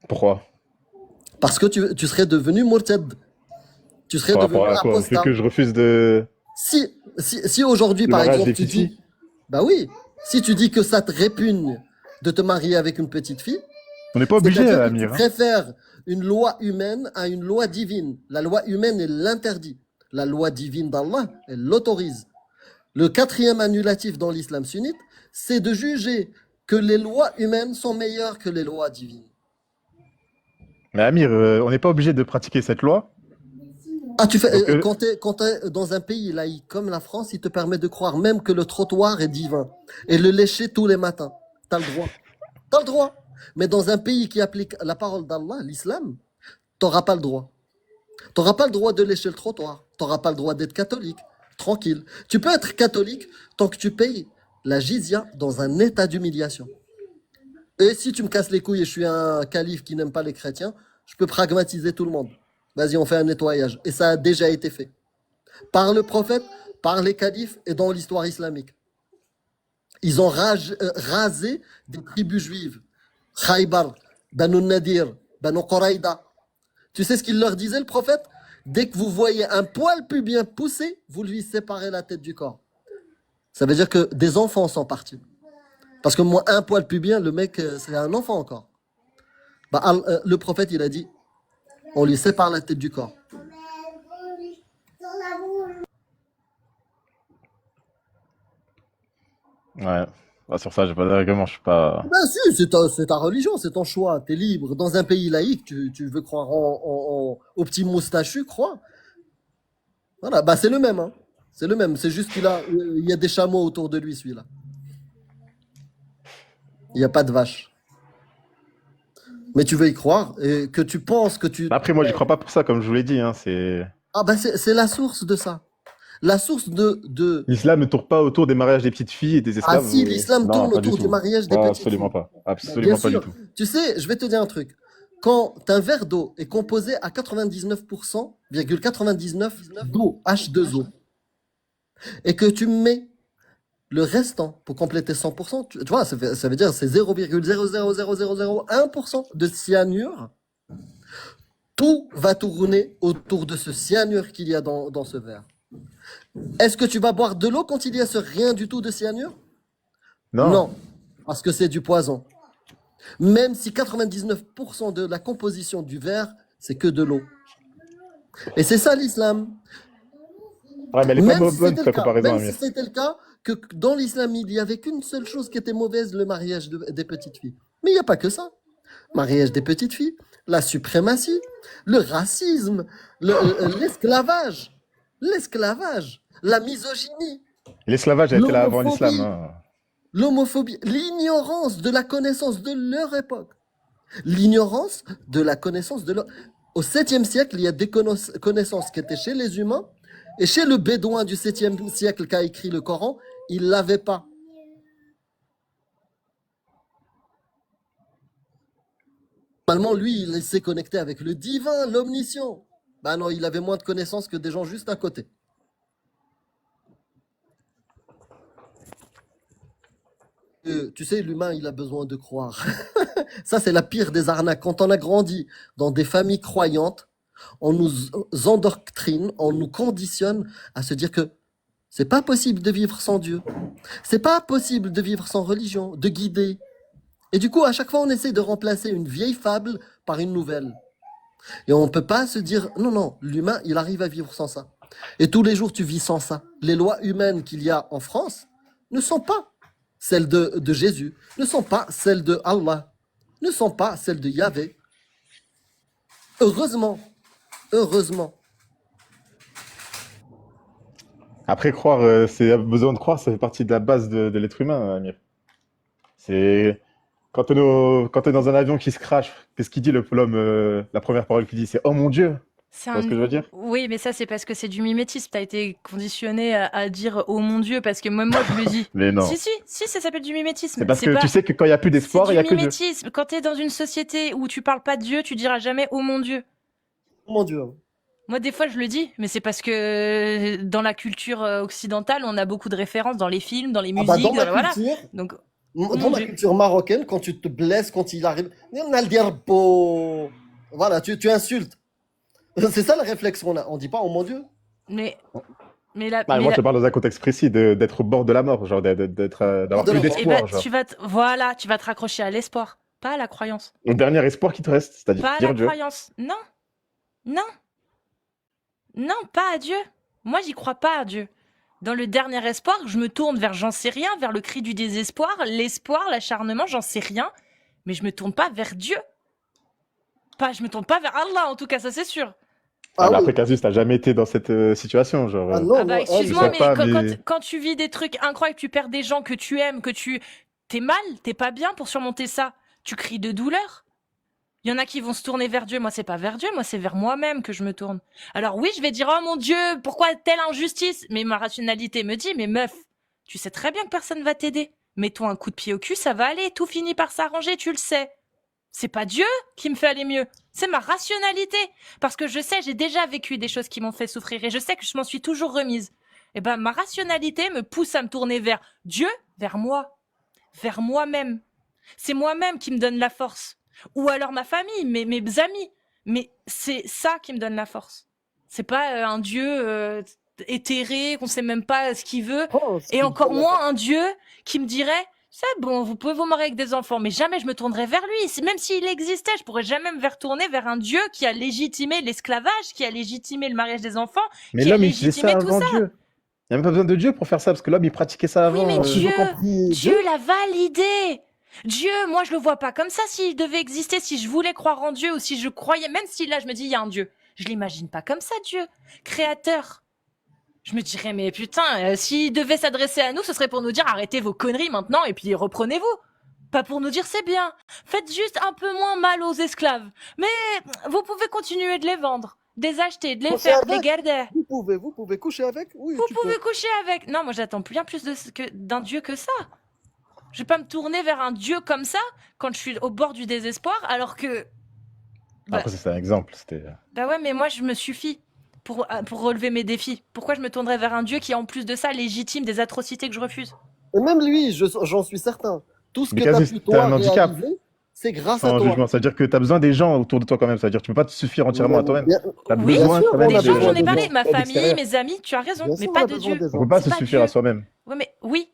Pourquoi? Parce que tu serais devenu murtad. Tu serais Par devenu rapport à quoi? Vu apostat. que je refuse de... Si aujourd'hui, le par mariage exemple, des tu petites filles? dis, bah oui, si tu dis que ça te répugne de te marier avec une petite fille, On n'est pas obligé, c'est-à-dire que tu Amir, hein. préfères une loi humaine à une loi divine. La loi humaine, elle l'interdit. La loi divine d'Allah, elle l'autorise. Le 4e annulatif dans l'islam sunnite, c'est de juger que les lois humaines sont meilleures que les lois divines. Mais Amir, on n'est pas obligé de pratiquer cette loi. Ah, Donc, quand t'es dans un pays laïque comme la France, il te permet de croire même que le trottoir est divin et le lécher tous les matins. T'as le droit. T'as le droit. Mais dans un pays qui applique la parole d'Allah, l'islam, t'auras pas le droit. T'auras pas le droit de lécher le trottoir. T'auras pas le droit d'être catholique. Tranquille. Tu peux être catholique tant que tu payes la jizya dans un état d'humiliation. Et si tu me casses les couilles et je suis un calife qui n'aime pas les chrétiens, je peux pragmatiser tout le monde. Vas-y, on fait un nettoyage. Et ça a déjà été fait. Par le prophète, par les califes et dans l'histoire islamique. Ils ont rasé des tribus juives. Khaybar, Banu Nadir, Banu Quraïda. Tu sais ce qu'il leur disait, le prophète? Dès que vous voyez un poil pubien pousser, vous lui séparez la tête du corps. Ça veut dire que des enfants sont partis. Parce que moi, un poil pubien, le mec, c'est un enfant encore. Bah, le prophète, il a dit, on lui sépare la tête du corps. ouais. Bah, sur ça, j'ai pas d'argument, je suis pas... Ben si, c'est ta religion, c'est ton choix, t'es libre. Dans un pays laïque, tu veux croire au petit moustachu, crois. Voilà, bah c'est le même, hein. C'est le même, c'est juste il y a des chameaux autour de lui, celui-là. Il n'y a pas de vache. Mais tu veux y croire et que tu penses que tu... Après, moi, j'y crois pas pour ça, comme je vous l'ai dit, hein, c'est... Ah bah c'est la source de ça. La source de... L'islam ne tourne pas autour des mariages des petites filles et des Ah esclaves. si, l'islam Non, tourne pas du autour du tout. mariage des Non, petites absolument filles. pas. Bien Absolument pas du sûr. tout. Tu sais, je vais te dire un truc. Quand un verre d'eau est composé à 99,99% d'eau, H2O, et que tu mets le restant pour compléter 100%, tu vois, ça veut dire c'est 0,0000001% de cyanure, tout va tourner autour de ce cyanure qu'il y a dans ce verre. Est-ce que tu vas boire de l'eau quand il y a ce rien du tout de cyanure? Non. Non, parce que c'est du poison. Même si 99% de la composition du verre, c'est que de l'eau. Et c'est ça l'islam. Ouais, mais elle est pas Même si bonne, c'était ta le cas, comparaison, même si Amir. c'était le cas, que dans l'islam, il n'y avait qu'une seule chose qui était mauvaise, le mariage des petites filles. Mais il n'y a pas que ça. Mariage des petites filles, la suprématie, le racisme, l'esclavage, la misogynie, L'esclavage a été là avant l'islam, l'homophobie, hein. l'homophobie, l'ignorance de la connaissance de leur époque. L'ignorance de la connaissance de leur... Au 7e siècle, il y a des connaissances qui étaient chez les humains et chez le bédouin du 7e siècle qui a écrit le Coran, il ne l'avait pas. Normalement, lui, il s'est connecté avec le divin, l'omniscient. Ben non, il avait moins de connaissances que des gens juste à côté. Tu sais, l'humain, il a besoin de croire. Ça, c'est la pire des arnaques. Quand on a grandi dans des familles croyantes, On nous endoctrine, on nous conditionne à se dire que c'est pas possible de vivre sans Dieu. C'est pas possible de vivre sans religion, de guider. Et du coup, à chaque fois, on essaie de remplacer une vieille fable par une nouvelle. Et on ne peut pas se dire, non, non, l'humain, il arrive à vivre sans ça. Et tous les jours, tu vis sans ça. Les lois humaines qu'il y a en France ne sont pas celles de Jésus, ne sont pas celles de Allah, ne sont pas celles de Yahvé. Heureusement, heureusement. Après, croire, c'est besoin de croire, ça fait partie de la base de l'être humain, Amir. C'est quand quand t'es dans un avion qui se crache, qu'est-ce qu'il dit l'homme, la première parole qu'il dit, c'est «Oh mon Dieu!» C'est Tu vois ce un... que je veux dire? Oui, mais ça, c'est parce que c'est du mimétisme. T'as été conditionné à dire «Oh mon Dieu», parce que même moi, je le dis. Mais non. Si, ça s'appelle du mimétisme. C'est parce C'est que pas... tu sais que quand il n'y a plus C'est d'espoir, il du n'y a que Dieu. mimétisme. Quand t'es dans une société où tu parles pas de Dieu, tu diras jamais «Oh mon Dieu». Oh mon Dieu. Moi, des fois, je le dis, mais c'est parce que dans la culture occidentale, on a beaucoup de références dans les films, dans les Ah musiques, bah, dans ma voilà. culture, Donc, dans mon ma Dieu. culture marocaine, quand tu te blesses, quand il arrive, on a le dire beau. Voilà, tu insultes. C'est ça le réflexe qu'on a. On dit pas, oh mon Dieu. Mais, mais là, Ah, mais moi, là- je te parle dans un contexte précis, d'être au bord de la mort, genre d'avoir De plus la mort. eh ben, d'espoir, genre. tu vas te raccrocher à l'espoir, pas à la croyance. Le dernier espoir qui te reste, c'est-à-dire Pas à la Dieu. croyance. Non, non, non, pas à Dieu. Moi, j'y crois pas à Dieu. Dans le dernier espoir, je me tourne vers j'en sais rien, vers le cri du désespoir, l'espoir, l'acharnement, j'en sais rien. Mais je me tourne pas vers Dieu. Je me tourne pas vers Allah, en tout cas, ça c'est sûr. Ah, Ah mais oui. après, Casus, t'as jamais été dans cette situation, genre. Ah non, Ah bah non, excuse-moi, sais mais pas, quand, mais- quand tu vis des trucs incroyables, que tu perds des gens que tu aimes, T'es mal, t'es pas bien pour surmonter ça. Tu cries de douleur. Il y en a qui vont se tourner vers Dieu. Moi, c'est pas vers Dieu, moi, c'est vers moi-même que je me tourne. Alors oui, je vais dire, oh mon Dieu, pourquoi telle injustice? Mais ma rationalité me dit, mais meuf, tu sais très bien que personne va t'aider. Mets-toi un coup de pied au cul, ça va aller, tout finit par s'arranger, tu le sais. C'est pas Dieu qui me fait aller mieux, c'est ma rationalité. Parce que je sais, j'ai déjà vécu des choses qui m'ont fait souffrir et je sais que je m'en suis toujours remise. Et ben, ma rationalité me pousse à me tourner vers Dieu, vers moi, vers moi-même. C'est moi-même qui me donne la force. Ou alors ma famille, mes amis. Mais c'est ça qui me donne la force. C'est pas un Dieu éthéré, qu'on sait même pas ce qu'il veut. Oh, Et encore moins un Dieu qui me dirait, c'est bon, vous pouvez vous marier avec des enfants, mais jamais je me tournerai vers lui. Même s'il existait, je pourrais jamais me retourner vers un Dieu qui a légitimé l'esclavage, qui a légitimé le mariage des enfants, Mais qui a l'homme, il faisait ça légitimé tout avant ça. Dieu. Il n'y a même pas besoin de Dieu pour faire ça, parce que l'homme, il pratiquait ça Oui, avant. mais Tu Dieu, veux compris Dieu l'a validé. Dieu, moi je le vois pas comme ça. S'il devait exister, si je voulais croire en Dieu ou si je croyais, même si là je me dis il y a un Dieu, je l'imagine pas comme ça, Dieu, créateur. Je me dirais mais putain, s'il devait s'adresser à nous, ce serait pour nous dire arrêtez vos conneries maintenant et puis reprenez-vous. Pas pour nous dire c'est bien. Faites juste un peu moins mal aux esclaves. Mais vous pouvez continuer de les vendre, de les acheter, de les Coucher faire, de les avec. garder. Vous pouvez coucher avec. Oui, Vous tu pouvez peux. coucher avec. Non, moi j'attends bien plus d'un Dieu que ça. Je vais pas me tourner vers un Dieu comme ça quand je suis au bord du désespoir, alors que bah, Après, c'est un exemple. C'était. bah ouais, mais moi je me suffis pour relever mes défis. Pourquoi je me tournerais vers un Dieu qui en plus de ça légitime des atrocités que je refuse? Et même lui, j'en suis certain. Tout ce Mais que tu as Casus, pu t'as toi un handicap. réaliser, c'est grâce à Sans toi. jugement. C'est-à-dire que tu as besoin des gens autour de toi quand même. C'est-à-dire que tu peux pas te suffire entièrement à toi-même. Bien, Tu as Oui, besoin sûr, quand même on a des gens, besoin j'en ai des parlé, gens. ma d'aide famille, extérieure. mes amis, tu as raison, bien mais sûr, pas on a de besoin Dieu. des On gens. peut pas C'est se pas suffire à Dieu. soi-même. Ouais, mais oui,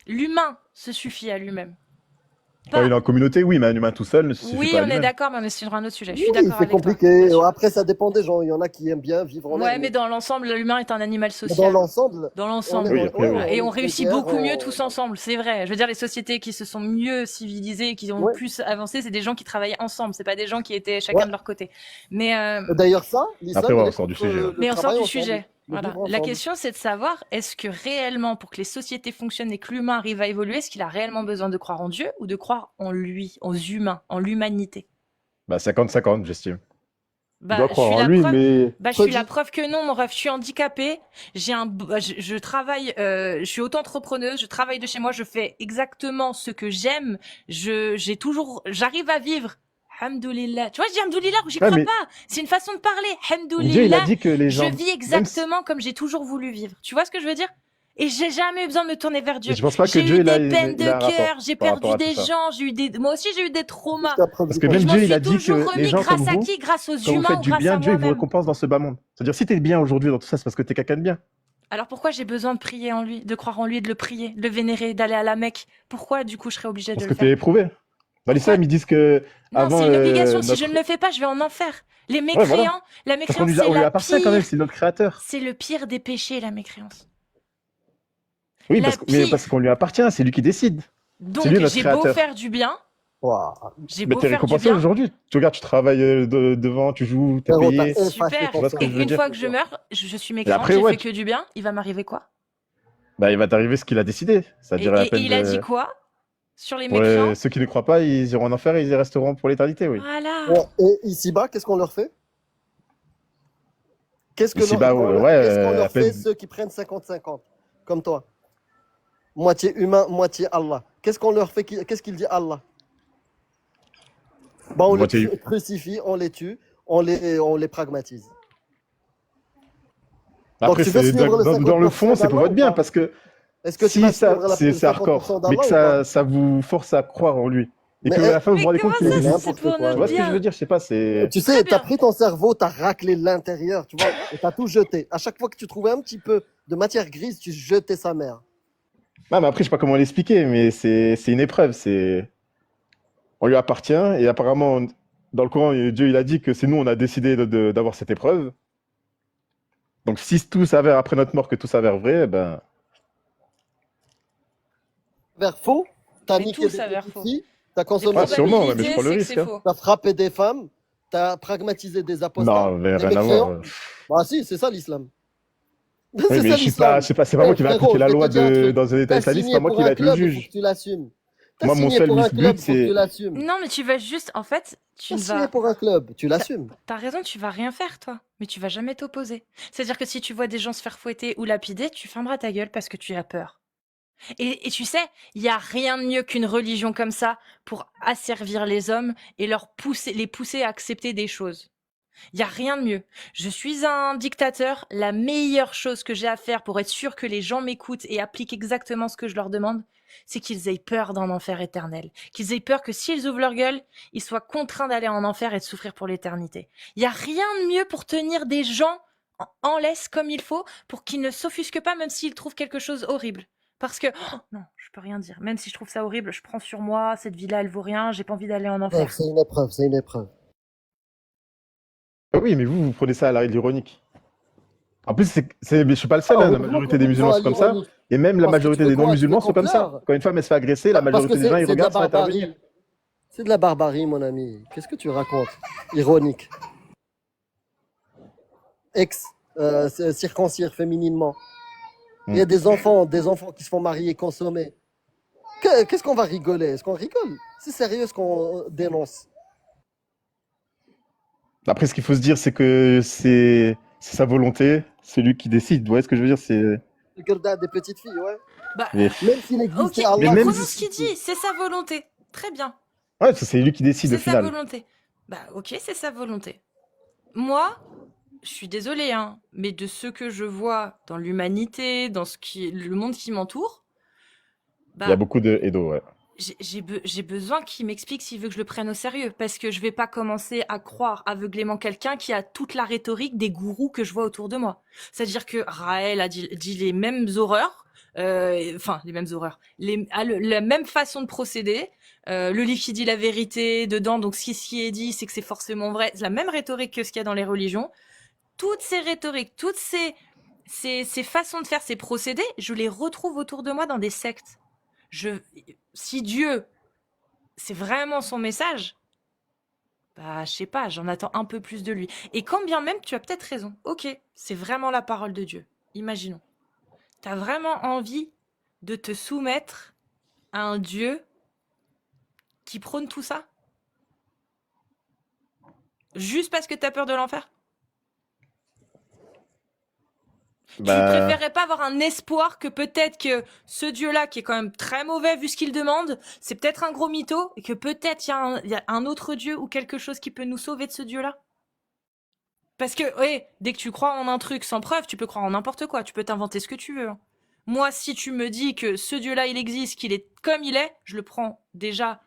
l'humain se suffit à lui-même. Quand il est Pas. en communauté, oui, mais un humain tout seul ne se suffit Oui, pas à on est lui-même. d'accord, mais c'est sur un autre sujet. Je Oui, suis d'accord c'est avec toi. compliqué. Bien sûr. Après, ça dépend des gens. Il y en a qui aiment bien vivre en Ouais, ermite. mais dans l'ensemble, l'humain est un animal Mais dans social. l'ensemble, Dans on est, l'ensemble. Oui, après, ouais, Et on on est réussit frontière, beaucoup mieux tous ensemble, c'est vrai. Je veux dire, les sociétés qui se sont mieux civilisées, qui ont ouais. plus avancé, c'est des gens qui travaillaient ensemble. C'est pas des gens qui étaient chacun Ouais. de leur côté. Mais D'ailleurs, ça, Après, l'islam, ouais, il on est sort du contre sujet. le on sort travail du ensemble, sujet. le Voilà. vivre La ensemble. question, c'est de savoir, est-ce que réellement, pour que les sociétés fonctionnent et que l'humain arrive à évoluer, est-ce qu'il a réellement besoin de croire en Dieu ou de croire en lui, aux humains, en l'humanité? Bah, 50-50, j'estime. Tu Bah, dois je croire suis en la lui, preuve. mais Bah, je suis la Redis. preuve que non, mon ref. Je suis handicapée. Je travaille, je suis auto-entrepreneuse. Je travaille de chez moi. Je fais exactement ce que j'aime. J'arrive à vivre. Hamdoulillah. Tu vois, je dis Hamdoulillah ou j'y ouais, crois mais pas. C'est une façon de parler. Dieu, il a Hamdoulillah. dit que les Je gens, vis même si- exactement comme j'ai toujours voulu vivre. Tu vois ce que je veux dire? Et j'ai jamais eu besoin de me tourner vers Dieu. Et je pense pas que J'ai Dieu eu il a, des peines il a un de rapport cœur, j'ai par perdu rapport à tout des ça. gens, moi aussi j'ai eu des traumas. Jusqu'à preuve Parce du que même Je m'en Dieu, il suis a dit toujours que les remis gens comme grâce à vous, qui? Grâce aux quand vous humains faites ou du grâce bien, à Dieu il vous moi-même. récompense dans ce bas monde. C'est-à-dire si t'es bien aujourd'hui dans tout ça, c'est parce que t'es quelqu'un de bien. Alors pourquoi j'ai besoin de prier en lui, de croire en lui, de le prier, de le vénérer, d'aller à la Mecque? Pourquoi du coup je serais obligée de Parce le que t'es faire? éprouvé. Dans Pourquoi? l'islam, ils disent que Non, avant c'est une obligation. Si je notre. ne le fais pas, je vais en enfer. Les Ouais, voilà. mécréants, la Parce qu'on mécréance, lui, c'est on lui la appartient quand même, pire. c'est notre créateur. C'est le pire des péchés, la mécréance. Oui, La mais pire. parce qu'on lui appartient, c'est lui qui décide. C'est lui Donc notre j'ai beau créateur. faire du bien, Waouh. j'ai Mais beau t'es faire du récompensé bien, aujourd'hui. Tu regardes, tu travailles devant, tu joues, t'es Frérot, t'as payé. effacé super. Tu vois ce ton que Et je veux une dire? fois que je meurs, je suis Et mécréante, après, j'ai ouais, fait que du bien, il va m'arriver quoi? bah, il va t'arriver ce qu'il a décidé. C'est-à-dire la Et peine il a dit de. quoi sur les Ouais, mécréants? ceux qui ne croient pas, ils iront en enfer et ils y resteront pour l'éternité, oui. Voilà. Ouais, et ici-bas, qu'est-ce qu'on leur fait? Ici-bas, ouais, Qu'est-ce qu'on à leur fait peine. ceux qui prennent 50-50, comme toi? Moitié humain, moitié Allah. Qu'est-ce qu'on leur fait? Qu'est-ce qu'il dit Allah? Bah, on les Moitié. crucifie, on les tue, on les pragmatise. Donc Après, tu veux suivre le dans le 50% fond, c'est pour d'Allah votre ou bien, pas? parce que Est-ce que tu si vas ça, suivre le c'est hardcore, 50% mais que d'Allah ou pas? ça vous force à croire en lui. Et Mais que à la fin, vous vous Mais rendez comment compte qu'il ça, existe. c'est n'importe pour quoi. Tu notre vois ce que je veux bien? dire? Je sais pas, c'est. Tu Très sais, t'as bien. pris ton cerveau, t'as raclé l'intérieur, tu vois, et t'as tout jeté. À chaque fois que tu trouvais un petit peu de matière grise, tu jetais sa mère. Ah, mais après, je sais pas comment l'expliquer, mais c'est une épreuve. On lui appartient, et apparemment, dans le Coran, Dieu, il a dit que c'est nous, on a décidé d'avoir cette épreuve. Donc, si tout s'avère après notre mort, que tout s'avère vrai, eh ben, Vers faux, t'as Mais niqué tout des s'avère petites faux. filles, t'as Les consommé ouais, des sûrement, ouais, mais je probabilités, prends le c'est que risque, c'est hein. faux. t'as frappé des femmes, t'as pragmatisé des apostats, Non, mais des rien à voir. mécréants. Bah si, c'est ça l'islam. Oui, C'est mais ça je l'islam. sais pas, c'est pas moi qui vais Frérot, appliquer je la vais te loi dire un truc. dans un État T'as islamique, c'est pas signé moi pour qui un va être le club, il faut que juge. tu l'assumes. T'as Moi, mon signé seul pour un but, club, il faut que tu c'est. l'assumes. Non, mais tu vas juste, en fait, tu T'as ne signé vas. pour un club, tu l'assumes. T'as raison, tu vas rien faire, toi. Mais tu vas jamais t'opposer. C'est-à-dire que si tu vois des gens se faire fouetter ou lapider, tu fermeras ta gueule parce que tu as peur. Et tu sais, il y a rien de mieux qu'une religion comme ça pour asservir les hommes et les pousser à accepter des choses. Il y a rien de mieux. Je suis un dictateur. La meilleure chose que j'ai à faire pour être sûr que les gens m'écoutent et appliquent exactement ce que je leur demande, c'est qu'ils aient peur d'un enfer éternel. Qu'ils aient peur que s'ils ouvrent leur gueule, ils soient contraints d'aller en enfer et de souffrir pour l'éternité. Il y a rien de mieux pour tenir des gens en laisse comme il faut pour qu'ils ne s'offusquent pas même s'ils trouvent quelque chose horrible. Parce que, oh, non, je peux rien dire. Même si je trouve ça horrible, je prends sur moi, cette vie-là, elle vaut rien, j'ai pas envie d'aller en enfer. C'est une épreuve, c'est une épreuve. Ah oui, mais vous prenez ça à l'ironique. En plus, je suis pas le seul, Ah, hein, la heureusement majorité qu'on des nous prend musulmans à sont comme ça. l'ironie. Et même la Parce que tu majorité veux des quoi? Tu veux non-musulmans qu'on sont comme ça. pleure? Quand une femme elle se fait agresser, la Parce que majorité des gens ils c'est de la regardent sans intervenir. barbarie. C'est de la barbarie, mon ami. Qu'est-ce que tu racontes? Ironique. Circoncire fémininement. Il y a des enfants qui se font marier, consommer. Qu'est-ce qu'on va rigoler? Est-ce qu'on rigole? C'est sérieux ce qu'on dénonce. Après, ce qu'il faut se dire, c'est que c'est sa volonté, c'est lui qui décide. Vous voyez ce que je veux dire? Le gredin des petites filles, ouais. Bah, Mais, Même s'il ok, existait mais Allah. même- prenons ce qu'il dit, c'est sa volonté. Très bien. ouais, c'est lui qui décide au C'est sa final. volonté. Bah, ok, c'est sa volonté. Moi, je suis désolée, hein, mais de ce que je vois dans l'humanité, dans le monde qui m'entoure, Il y a bah, beaucoup de Edo, ouais. j'ai besoin qu'il m'explique s'il veut que je le prenne au sérieux. Parce que je vais pas commencer à croire aveuglément quelqu'un qui a toute la rhétorique des gourous que je vois autour de moi. C'est-à-dire que Raël a dit les mêmes horreurs, enfin, les mêmes horreurs, la même façon de procéder. Le livre qui dit la vérité dedans, donc ce qui est dit, c'est que c'est forcément vrai. C'est la même rhétorique que ce qu'il y a dans les religions. Toutes ces rhétoriques, toutes ces façons de faire, ces procédés, je les retrouve autour de moi dans des sectes. Si Dieu, c'est vraiment son message, bah, je sais pas, j'en attends un peu plus de lui. Et quand bien même, tu as peut-être raison. Ok, c'est vraiment la parole de Dieu. Imaginons. T'as vraiment envie de te soumettre à un Dieu qui prône tout ça? Juste parce que t'as peur de l'enfer? Tu Bah, préférerais pas avoir un espoir que peut-être que ce Dieu-là, qui est quand même très mauvais vu ce qu'il demande, c'est peut-être un gros mytho, et que peut-être il y a un autre Dieu ou quelque chose qui peut nous sauver de ce Dieu-là? Parce que, oui, dès que tu crois en un truc sans preuve, tu peux croire en n'importe quoi, tu peux t'inventer ce que tu veux, hein. Moi, si tu me dis que ce Dieu-là, il existe, qu'il est comme il est, je le prends déjà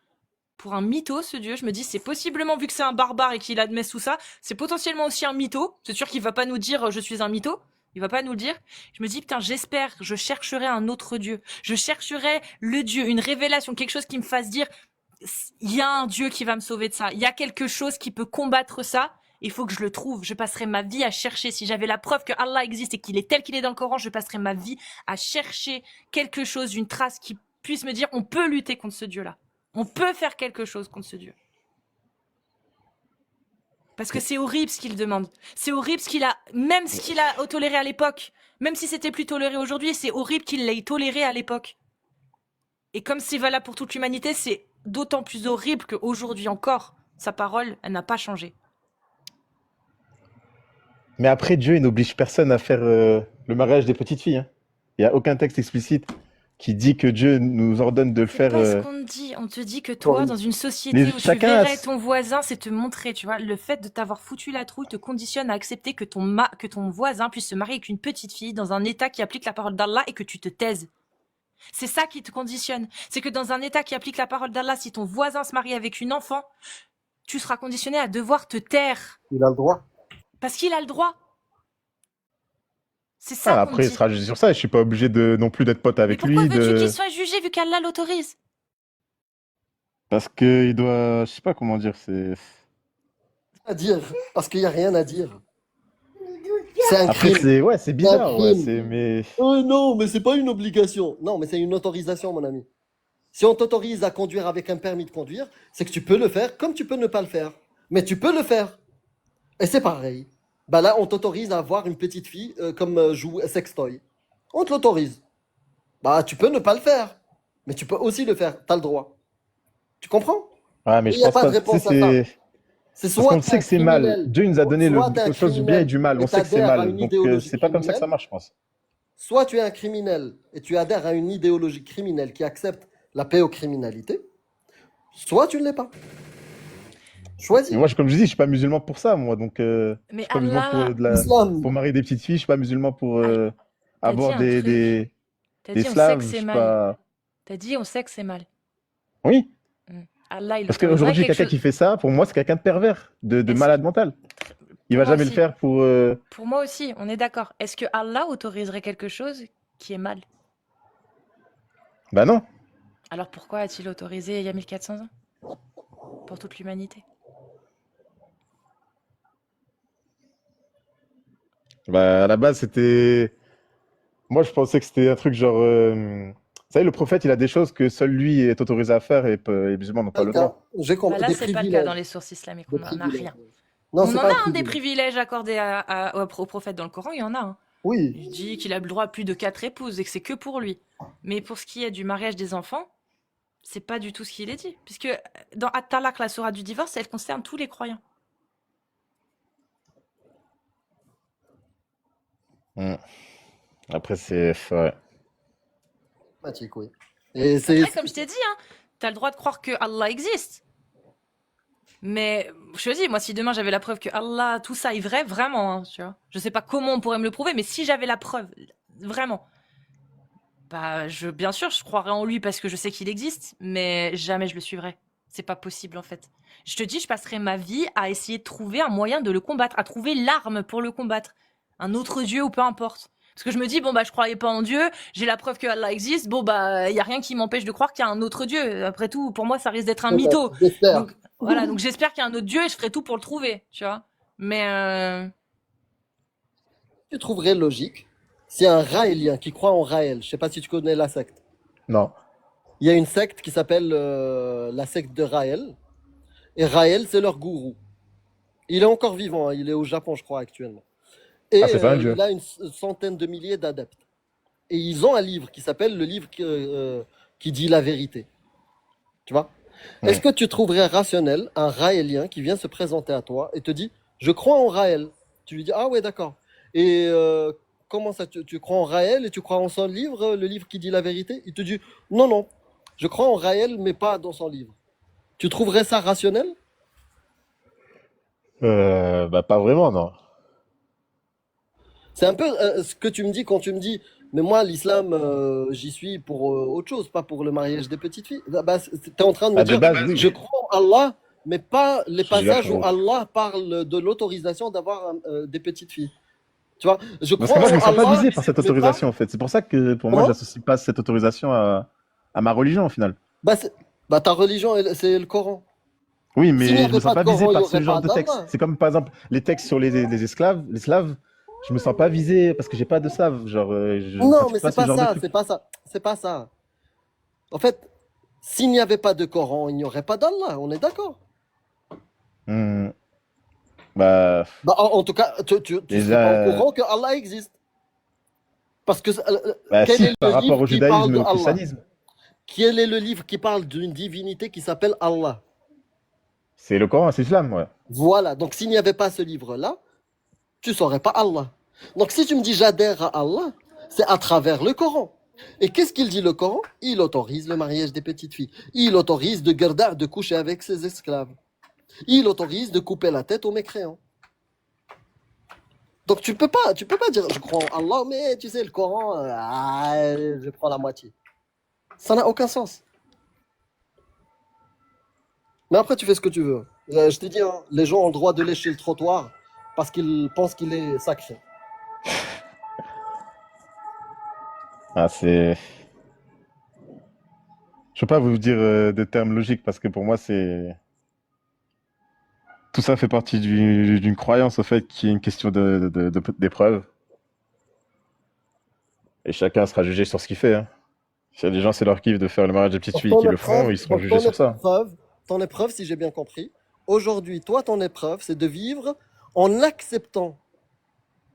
pour un mytho, ce Dieu. Je me dis, c'est possiblement, vu que c'est un barbare et qu'il admet tout ça, c'est potentiellement aussi un mytho. C'est sûr qu'il va pas nous dire, je suis un mytho. Il va pas nous le dire. Je me dis, putain, j'espère, je chercherai un autre Dieu. Je chercherai le Dieu, une révélation, quelque chose qui me fasse dire, il y a un Dieu qui va me sauver de ça. Il y a quelque chose qui peut combattre ça. Il faut que je le trouve. Je passerai ma vie à chercher. Si j'avais la preuve que Allah existe et qu'il est tel qu'il est dans le Coran, je passerai ma vie à chercher quelque chose, une trace qui puisse me dire, on peut lutter contre ce Dieu-là. On peut faire quelque chose contre ce Dieu. Parce que c'est horrible ce qu'il demande. C'est horrible ce qu'il a, même ce qu'il a toléré à l'époque. Même si c'était plus toléré aujourd'hui, c'est horrible qu'il l'ait toléré à l'époque. Et comme c'est valable pour toute l'humanité, c'est d'autant plus horrible qu'aujourd'hui encore, sa parole, elle n'a pas changé. Mais après, Dieu, il n'oblige personne à faire le mariage des petites filles, hein. Il n'y a aucun texte explicite qui dit que Dieu nous ordonne de le C'est faire. pas ce qu'on te dit. On te dit que toi, dans une société où tu chacun a verrais ton voisin, c'est te montrer, tu vois. Le fait de t'avoir foutu la trouille te conditionne à accepter que ton voisin puisse se marier avec une petite fille dans un état qui applique la parole d'Allah et que tu te taises. C'est ça qui te conditionne. C'est que dans un état qui applique la parole d'Allah, si ton voisin se marie avec une enfant, tu seras conditionné à devoir te taire. Il a le droit. Parce qu'il a le droit. C'est ça qu'on Après, il dit. sera jugé sur ça. Et je suis pas obligé non plus d'être pote Mais avec pourquoi lui. veux-tu qu'il soit jugé vu qu'Allah l'autorise? Parce qu'il doit. Je sais pas comment dire. À dire, parce qu'il n'y a rien à dire. C'est un Après, crime. c'est bizarre. Ouais, crime. mais. Non, mais c'est pas une obligation. Non, mais c'est une autorisation, mon ami. Si on t'autorise à conduire avec un permis de conduire, c'est que tu peux le faire comme tu peux ne pas le faire. Mais tu peux le faire. Et c'est pareil. Bah là, on t'autorise à avoir une petite fille comme joue sextoy. On te l'autorise. Bah, tu peux ne pas le faire. Mais tu peux aussi le faire. T'as le droit. Tu comprends? Ouais, mais Il je n'y a pense pas de pas. réponse à ça. C'est Parce soit qu'on t'es sait un que c'est mal. criminel, Dieu nous a donné soit t'es un quelque chose du bien et criminel du mal. et On sait que c'est t'adhères à mal. une Donc, idéologie c'est pas comme ça que ça criminelle, marche, je pense. soit tu es un criminel et tu adhères à une idéologie criminelle qui accepte la pédocriminalité, soit tu ne l'es pas. Choisis. Mais moi, comme je dis, je suis pas musulman pour ça, moi. Donc, je Mais suis pas musulman Allah, Islam. pour marier des petites filles. Je suis pas musulman pour t'as dit avoir un truc. T'as des dit on sait slaves. que Je c'est suis mal. pas. T'as dit on sait que c'est mal. Oui. Allah, il Parce autoriserait qu'aujourd'hui, quelque quelqu'un chose. qui fait ça, pour moi, c'est quelqu'un de pervers, de Est-ce malade mental. Il va Moi jamais le aussi. faire pour. Pour moi aussi, on est d'accord. Est-ce que Allah autoriserait quelque chose qui est mal? Bah non. Alors pourquoi a-t-il autorisé il y a 1400 ans? Pour toute l'humanité. Bah à la base, c'était. Moi, je pensais que c'était un truc genre. Vous savez, le prophète, il a des choses que seul lui est autorisé à faire et les musulmans n'ont pas le droit. J'ai Bah compris. là, Des c'est pas le cas dans privilèges. les sources islamiques. Des On n'en a privilèges. rien. Non, On c'est en pas a un des privilège. privilèges accordés au prophète dans le Coran, il y en a un. Oui. Il dit qu'il a le droit à plus de 4 épouses et que c'est que pour lui. Mais pour ce qui est du mariage des enfants, c'est pas du tout ce qu'il est dit. Puisque dans At-Talaq, la sourate du divorce, elle concerne tous les croyants. Hmm. Après, c'est. Ouais. Mathik, oui. Et c'est. Après, comme je t'ai dit, hein, t'as le droit de croire que Allah existe. Mais je te dis, moi, si demain j'avais la preuve que Allah, tout ça est vrai, vraiment, hein, tu vois. Je sais pas comment on pourrait me le prouver, mais si j'avais la preuve, vraiment, bah, bien sûr, je croirais en lui parce que je sais qu'il existe, mais jamais je le suivrais. C'est pas possible, en fait. Je te dis, je passerais ma vie à essayer de trouver un moyen de le combattre, à trouver l'arme pour le combattre. Un autre dieu ou peu importe. Parce que je me dis, bon, bah, je croyais pas en Dieu, j'ai la preuve que Allah existe, bon, bah, y a rien qui m'empêche de croire qu'il y a un autre Dieu. Après tout, pour moi, ça risque d'être un mytho. J'espère. Donc, voilà, donc j'espère qu'il y a un autre Dieu et je ferai tout pour le trouver, tu vois. Mais Tu trouverais logique si un Raélien qui croit en Raël, je sais pas si tu connais la secte, Non. il y a une secte qui s'appelle la secte de Raël, et Raël, c'est leur gourou. Il est encore vivant, hein, il est au Japon, je crois, actuellement. Et Ah, c'est pas un dieu. il a une centaine de milliers d'adeptes. Et ils ont un livre qui s'appelle le livre qui dit la vérité. Tu vois? Ouais. Est-ce que tu trouverais rationnel un Raélien qui vient se présenter à toi et te dit, je crois en Raël? Tu lui dis, ah ouais, d'accord. Et comment ça, tu crois en Raël et tu crois en son livre, le livre qui dit la vérité? Il te dit, non, non, je crois en Raël, mais pas dans son livre. Tu trouverais ça rationnel? Bah pas vraiment, non. C'est un peu ce que tu me dis quand tu me dis Mais moi, l'islam, j'y suis pour autre chose, pas pour le mariage des petites filles. T'es en train de me Ah, de dire, base, oui. je crois en Allah, mais pas les Je suis passages où d'accord. Allah parle de l'autorisation d'avoir des petites filles. Tu vois, je Parce que crois moi, je en me sens pas Allah, visé par cette mais pas. autorisation, en fait. C'est pour ça que, pour moi, Comment? j'associe pas cette autorisation à ma religion, au final. Ta religion, c'est le Coran. Oui, S'il n'y mais je me avait sens pas de pas visé Coran, il n'y par ce aurait genre pas de texte. d'Allah. C'est comme, par exemple, les textes sur les esclaves, les slaves. Je me sens pas visé parce que j'ai pas de slave. Genre, je Non, mais pratique pas c'est ce pas genre de ça, truc. c'est pas ça, c'est pas ça. En fait, s'il n'y avait pas de Coran, il n'y aurait pas d'Allah, on est d'accord. Hmm, bah, En tout cas, tu serais pas au déjà, courant que Allah existe. Parce que bah, quel si, est le par rapport livre au qui parle judaïsme et de au Allah? christianisme, Quel est le livre qui parle d'une divinité qui s'appelle Allah? c'est le Coran, c'est l'islam, ouais. Voilà, donc s'il n'y avait pas ce livre-là, tu saurais pas Allah. Donc si tu me dis j'adhère à Allah, c'est à travers le Coran. Et qu'est-ce qu'il dit le Coran? Il autorise le mariage des petites filles. Il autorise de coucher avec ses esclaves. Il autorise de couper la tête aux mécréants. Donc tu peux pas dire je crois en Allah, mais tu sais le Coran, je prends la moitié. Ça n'a aucun sens. Mais après tu fais ce que tu veux. Je t'ai dit, hein, les gens ont le droit de lécher le trottoir parce qu'ils pensent qu'il est sacré. Ah, c'est. Je peux pas vous dire des termes logiques parce que pour moi, c'est. Tout ça fait partie d'une croyance au fait qu'il y a une question d'épreuve. Et chacun sera jugé sur ce qu'il fait, hein. S'il y a des gens, c'est leur kiff de faire le mariage des petites Donc filles qui le font, ils seront donc jugés sur ça. ton épreuve, si j'ai bien compris, aujourd'hui, toi, ton épreuve, c'est de vivre en acceptant,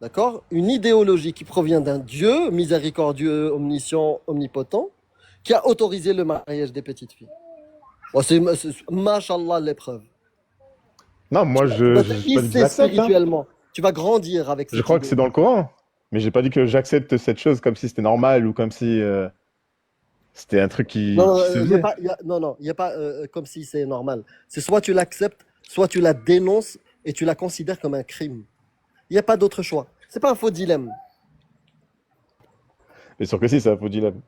d'accord, une idéologie qui provient d'un Dieu miséricordieux, omniscient, omnipotent, qui a autorisé le mariage des petites filles. Bon, machallah l'épreuve. Non, moi, Tu vas te j'ai pas dit que hisser j'accepte, hein. spirituellement. Tu vas grandir avec Je cette crois que idée. c'est dans le Coran. Mais j'ai pas dit que j'accepte cette chose comme si c'était normal ou comme si c'était un truc Non, qui se faisait. non, il y a pas comme si c'est normal. C'est soit tu l'acceptes, soit tu la dénonces et tu la considères comme un crime. Il n'y a pas d'autre choix. C'est pas un faux dilemme. Bien sûr que si, c'est un faux dilemme.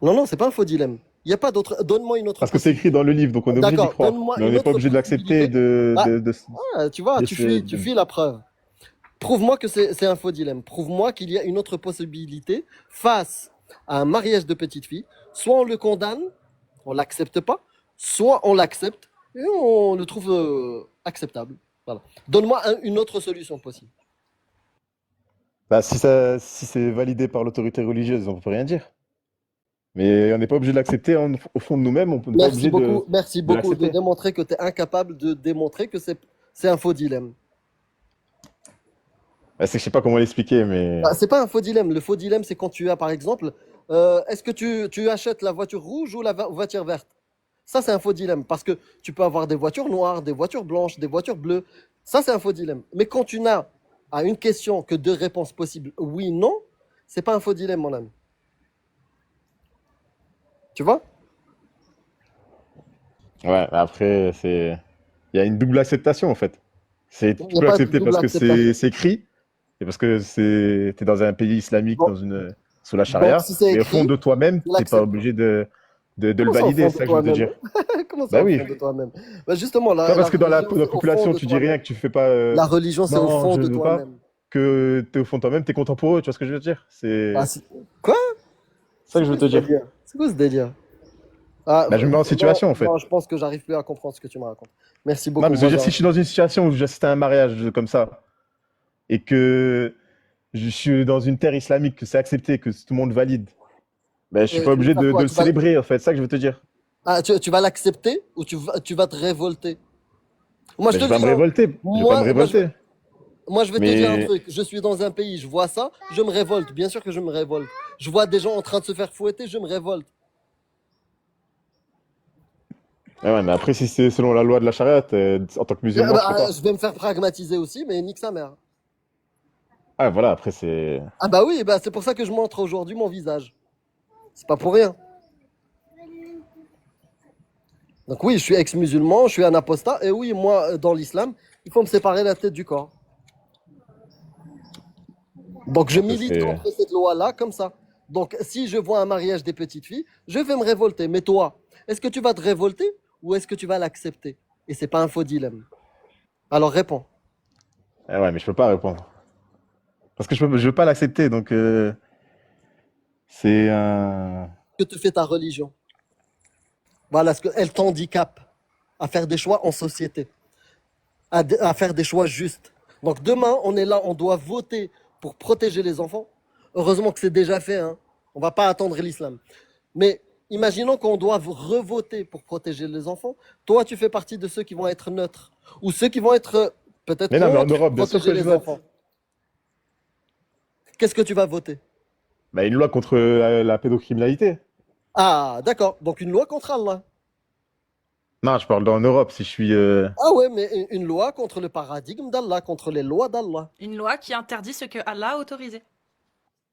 Non, non, c'est pas un faux dilemme. Il n'y a pas d'autre. Donne-moi une autre Parce que c'est écrit possibilité. dans le livre, donc on est obligé d'y D'accord, croire. donne-moi Mais on une n'est pas autre obligé de l'accepter, possibilité. Ah, tu vois, tu de- fuis la preuve. Prouve-moi que c'est un faux dilemme. Prouve-moi qu'il y a une autre possibilité face à un mariage de petite fille. Soit on le condamne, on l'accepte pas, soit on l'accepte et on le trouve acceptable. Voilà. Donne-moi une autre solution possible. Bah, si c'est validé par l'autorité religieuse, on peut rien dire. Mais on n'est pas obligé de l'accepter au fond de nous-mêmes, on n'est pas obligé Merci de beaucoup de l'accepter. démontrer que tu es incapable de démontrer que c'est un faux dilemme. Bah, c'est que je sais pas comment l'expliquer, mais C'est pas un faux dilemme. Le faux dilemme, c'est quand tu as, par exemple, est-ce que tu achètes la voiture rouge ou la voiture verte? Ça, c'est un faux dilemme parce que tu peux avoir des voitures noires, des voitures blanches, des voitures bleues. Ça, c'est un faux dilemme. Mais quand tu n'as à une question que deux réponses possibles, oui, non, c'est pas un faux dilemme, mon ami. Tu vois? ouais, après, il y a une double acceptation en fait. Il Tu n'y a peux pas de accepter double parce que acceptation. c'est écrit et parce que t'es dans un pays islamique, Bon, sous la donc, charia, si c'est mais au fond écrit, de toi-même, tu t'es pas l'acceptes. obligé de le Comment ça au valider, fond c'est de ça que je veux te toi-même? dire. Comment ça Bah au oui, fond de toi-même? Justement, pas la parce que religion, dans la c'est au fond population, de tu dis rien, toi-même. que tu fais pas La religion, c'est au non, fond je de veux pas, toi-même. que t'es au fond de toi-même, t'es content pour eux, tu vois ce que je veux dire? Ah, C'est quoi? ça C'est que je veux quoi te ce dire. délire? C'est quoi ce délire? Ah, Bah, je me mets en non, situation en fait. non, je pense que j'arrive plus à comprendre ce que tu me racontes. Merci Non, beaucoup, mais je veux dire, voisin. si je suis dans une situation où j'assiste à un mariage comme ça et que je suis dans une terre islamique, que c'est accepté, que tout le monde valide, ben, je suis pas Tu veux obligé faire quoi? de le célébrer, en fait. C'est ça que je veux te dire. Tu vas l'accepter ou tu vas te révolter? Moi, je Ben, te je le vais pas dis, me hein, révolter. Je vais pas me moi, moi, je, révolter. moi, je vais te dire un Mais, truc. Je suis dans un pays, je vois ça, je me révolte. Bien sûr que je me révolte. Je vois des gens en train de se faire fouetter, je me révolte. ah ouais, mais après, si c'est selon la loi de la charia, en tant que musulman, tu fais pas. Je vais me faire pragmatiser aussi, mais nique sa mère. Ah, voilà, après, c'est. Ah bah oui, bah c'est pour ça que je montre aujourd'hui mon visage. C'est pas pour rien. Donc oui, je suis ex-musulman, je suis un apostat, et oui, moi, dans l'islam, il faut me séparer la tête du corps. Donc je Après, milite c'est. contre cette loi-là comme ça. Donc, si je vois un mariage des petites filles, je vais me révolter. Mais toi, est-ce que tu vas te révolter ou est-ce que tu vas l'accepter? Et c'est pas un faux dilemme. Alors réponds. Ah ouais, mais je peux pas répondre. Parce que je veux pas l'accepter, donc c'est un... Que te fait ta religion? Voilà ce qu'elle t'handicape à faire des choix en société, à faire des choix justes. Donc demain, on est là, on doit voter pour protéger les enfants. Heureusement que c'est déjà fait, hein. On va pas attendre l'islam. Mais imaginons qu'on doit revoter pour protéger les enfants. Toi, tu fais partie de ceux qui vont être neutres ou ceux qui vont être peut-être Mais non, mais en contre Europe, bien sûr protéger que je les vote. enfants. Qu'est-ce que tu vas voter? Bah, une loi contre la pédocriminalité. Ah, d'accord. Donc une loi contre Allah. Non, je parle en Europe, si je suis... Ah ouais, mais une loi contre le paradigme d'Allah, contre les lois d'Allah. Une loi qui interdit ce que Allah a autorisé.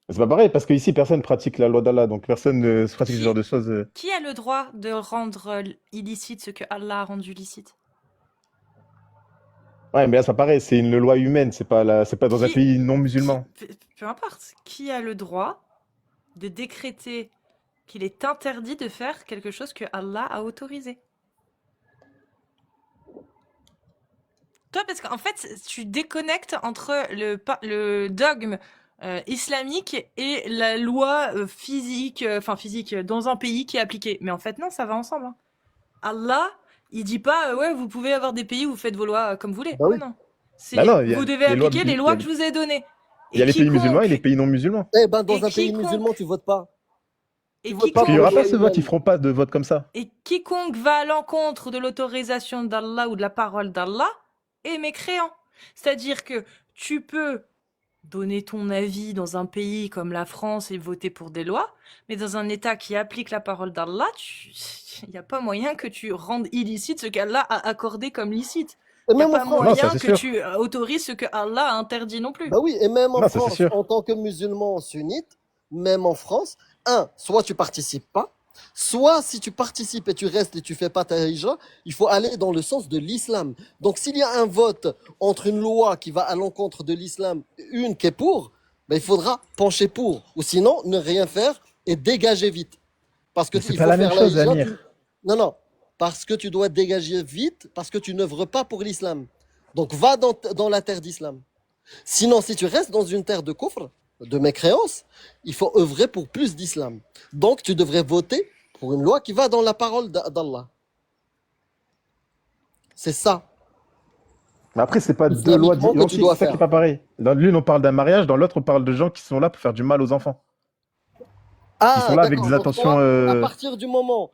C'est pas pareil, parce qu'ici, personne pratique la loi d'Allah, donc personne ne pratique ce genre Qui, de choses. qui a le droit de rendre illicite ce que Allah a rendu licite? Ouais, mais là, c'est pas pareil, c'est une loi humaine, c'est pas dans un Qui, pays non qui, musulman. peu importe, qui a le droit de décréter qu'il est interdit de faire quelque chose que Allah a autorisé? Toi, parce qu'en fait, tu déconnectes entre le dogme islamique et la loi physique, enfin physique, dans un pays qui est appliquée. Mais en fait, non, ça va ensemble, hein. Allah, il dit pas, ouais, vous pouvez avoir des pays où vous faites vos lois comme vous voulez. Bah Non, oui. non. Bah C'est, non, vous devez les lois, appliquer les lois que je vous ai données. il y a Et les pays musulmans et les quiconque, pays non musulmans. Eh ben, dans et un pays musulman, quiconque, tu votes pas. Tu et votes pas Parce qu'il y pour aura les pas lois ce vote, ils humaines. feront pas de vote comme ça. et quiconque va à l'encontre de l'autorisation d'Allah ou de la parole d'Allah est mécréant. C'est-à-dire que tu peux donner ton avis dans un pays comme la France et voter pour des lois, mais dans un État qui applique la parole d'Allah, il n'y a pas moyen que tu rendes illicite ce qu'Allah a accordé comme licite. Et Il n'y a même en pas France. Non, ça moyen c'est que sûr. tu autorises ce que Allah a interdit non plus. Bah oui, et même en Non, ça c'est France, sûr. en tant que musulman sunnite, même en France, soit tu participes pas, soit si tu participes et tu restes et tu fais pas ta hijra, il faut aller dans le sens de l'islam. Donc s'il y a un vote entre une loi qui va à l'encontre de l'islam, une qui est pour, ben, il faudra pencher pour. Ou sinon, ne rien faire et dégager vite. Parce que Mais c'est il pas faut la même faire la chose, hijra. Amir. Non, non. Parce que tu dois dégager vite, parce que tu n'œuvres pas pour l'islam. Donc va dans la terre d'islam. Sinon, si tu restes dans une terre de kufr, de mécréance, il faut œuvrer pour plus d'islam. Donc, tu devrais voter pour une loi qui va dans la parole d'Allah. C'est ça, Mais après, c'est pas deux lois islamiquement, que tu identiques, dois c'est ça qui est faire. pas pareil. Dans l'une, on parle d'un mariage, dans l'autre, on parle de gens qui sont là pour faire du mal aux enfants. Qui sont Ah, là avec d'accord. des Donc, intentions... toi, à partir du moment,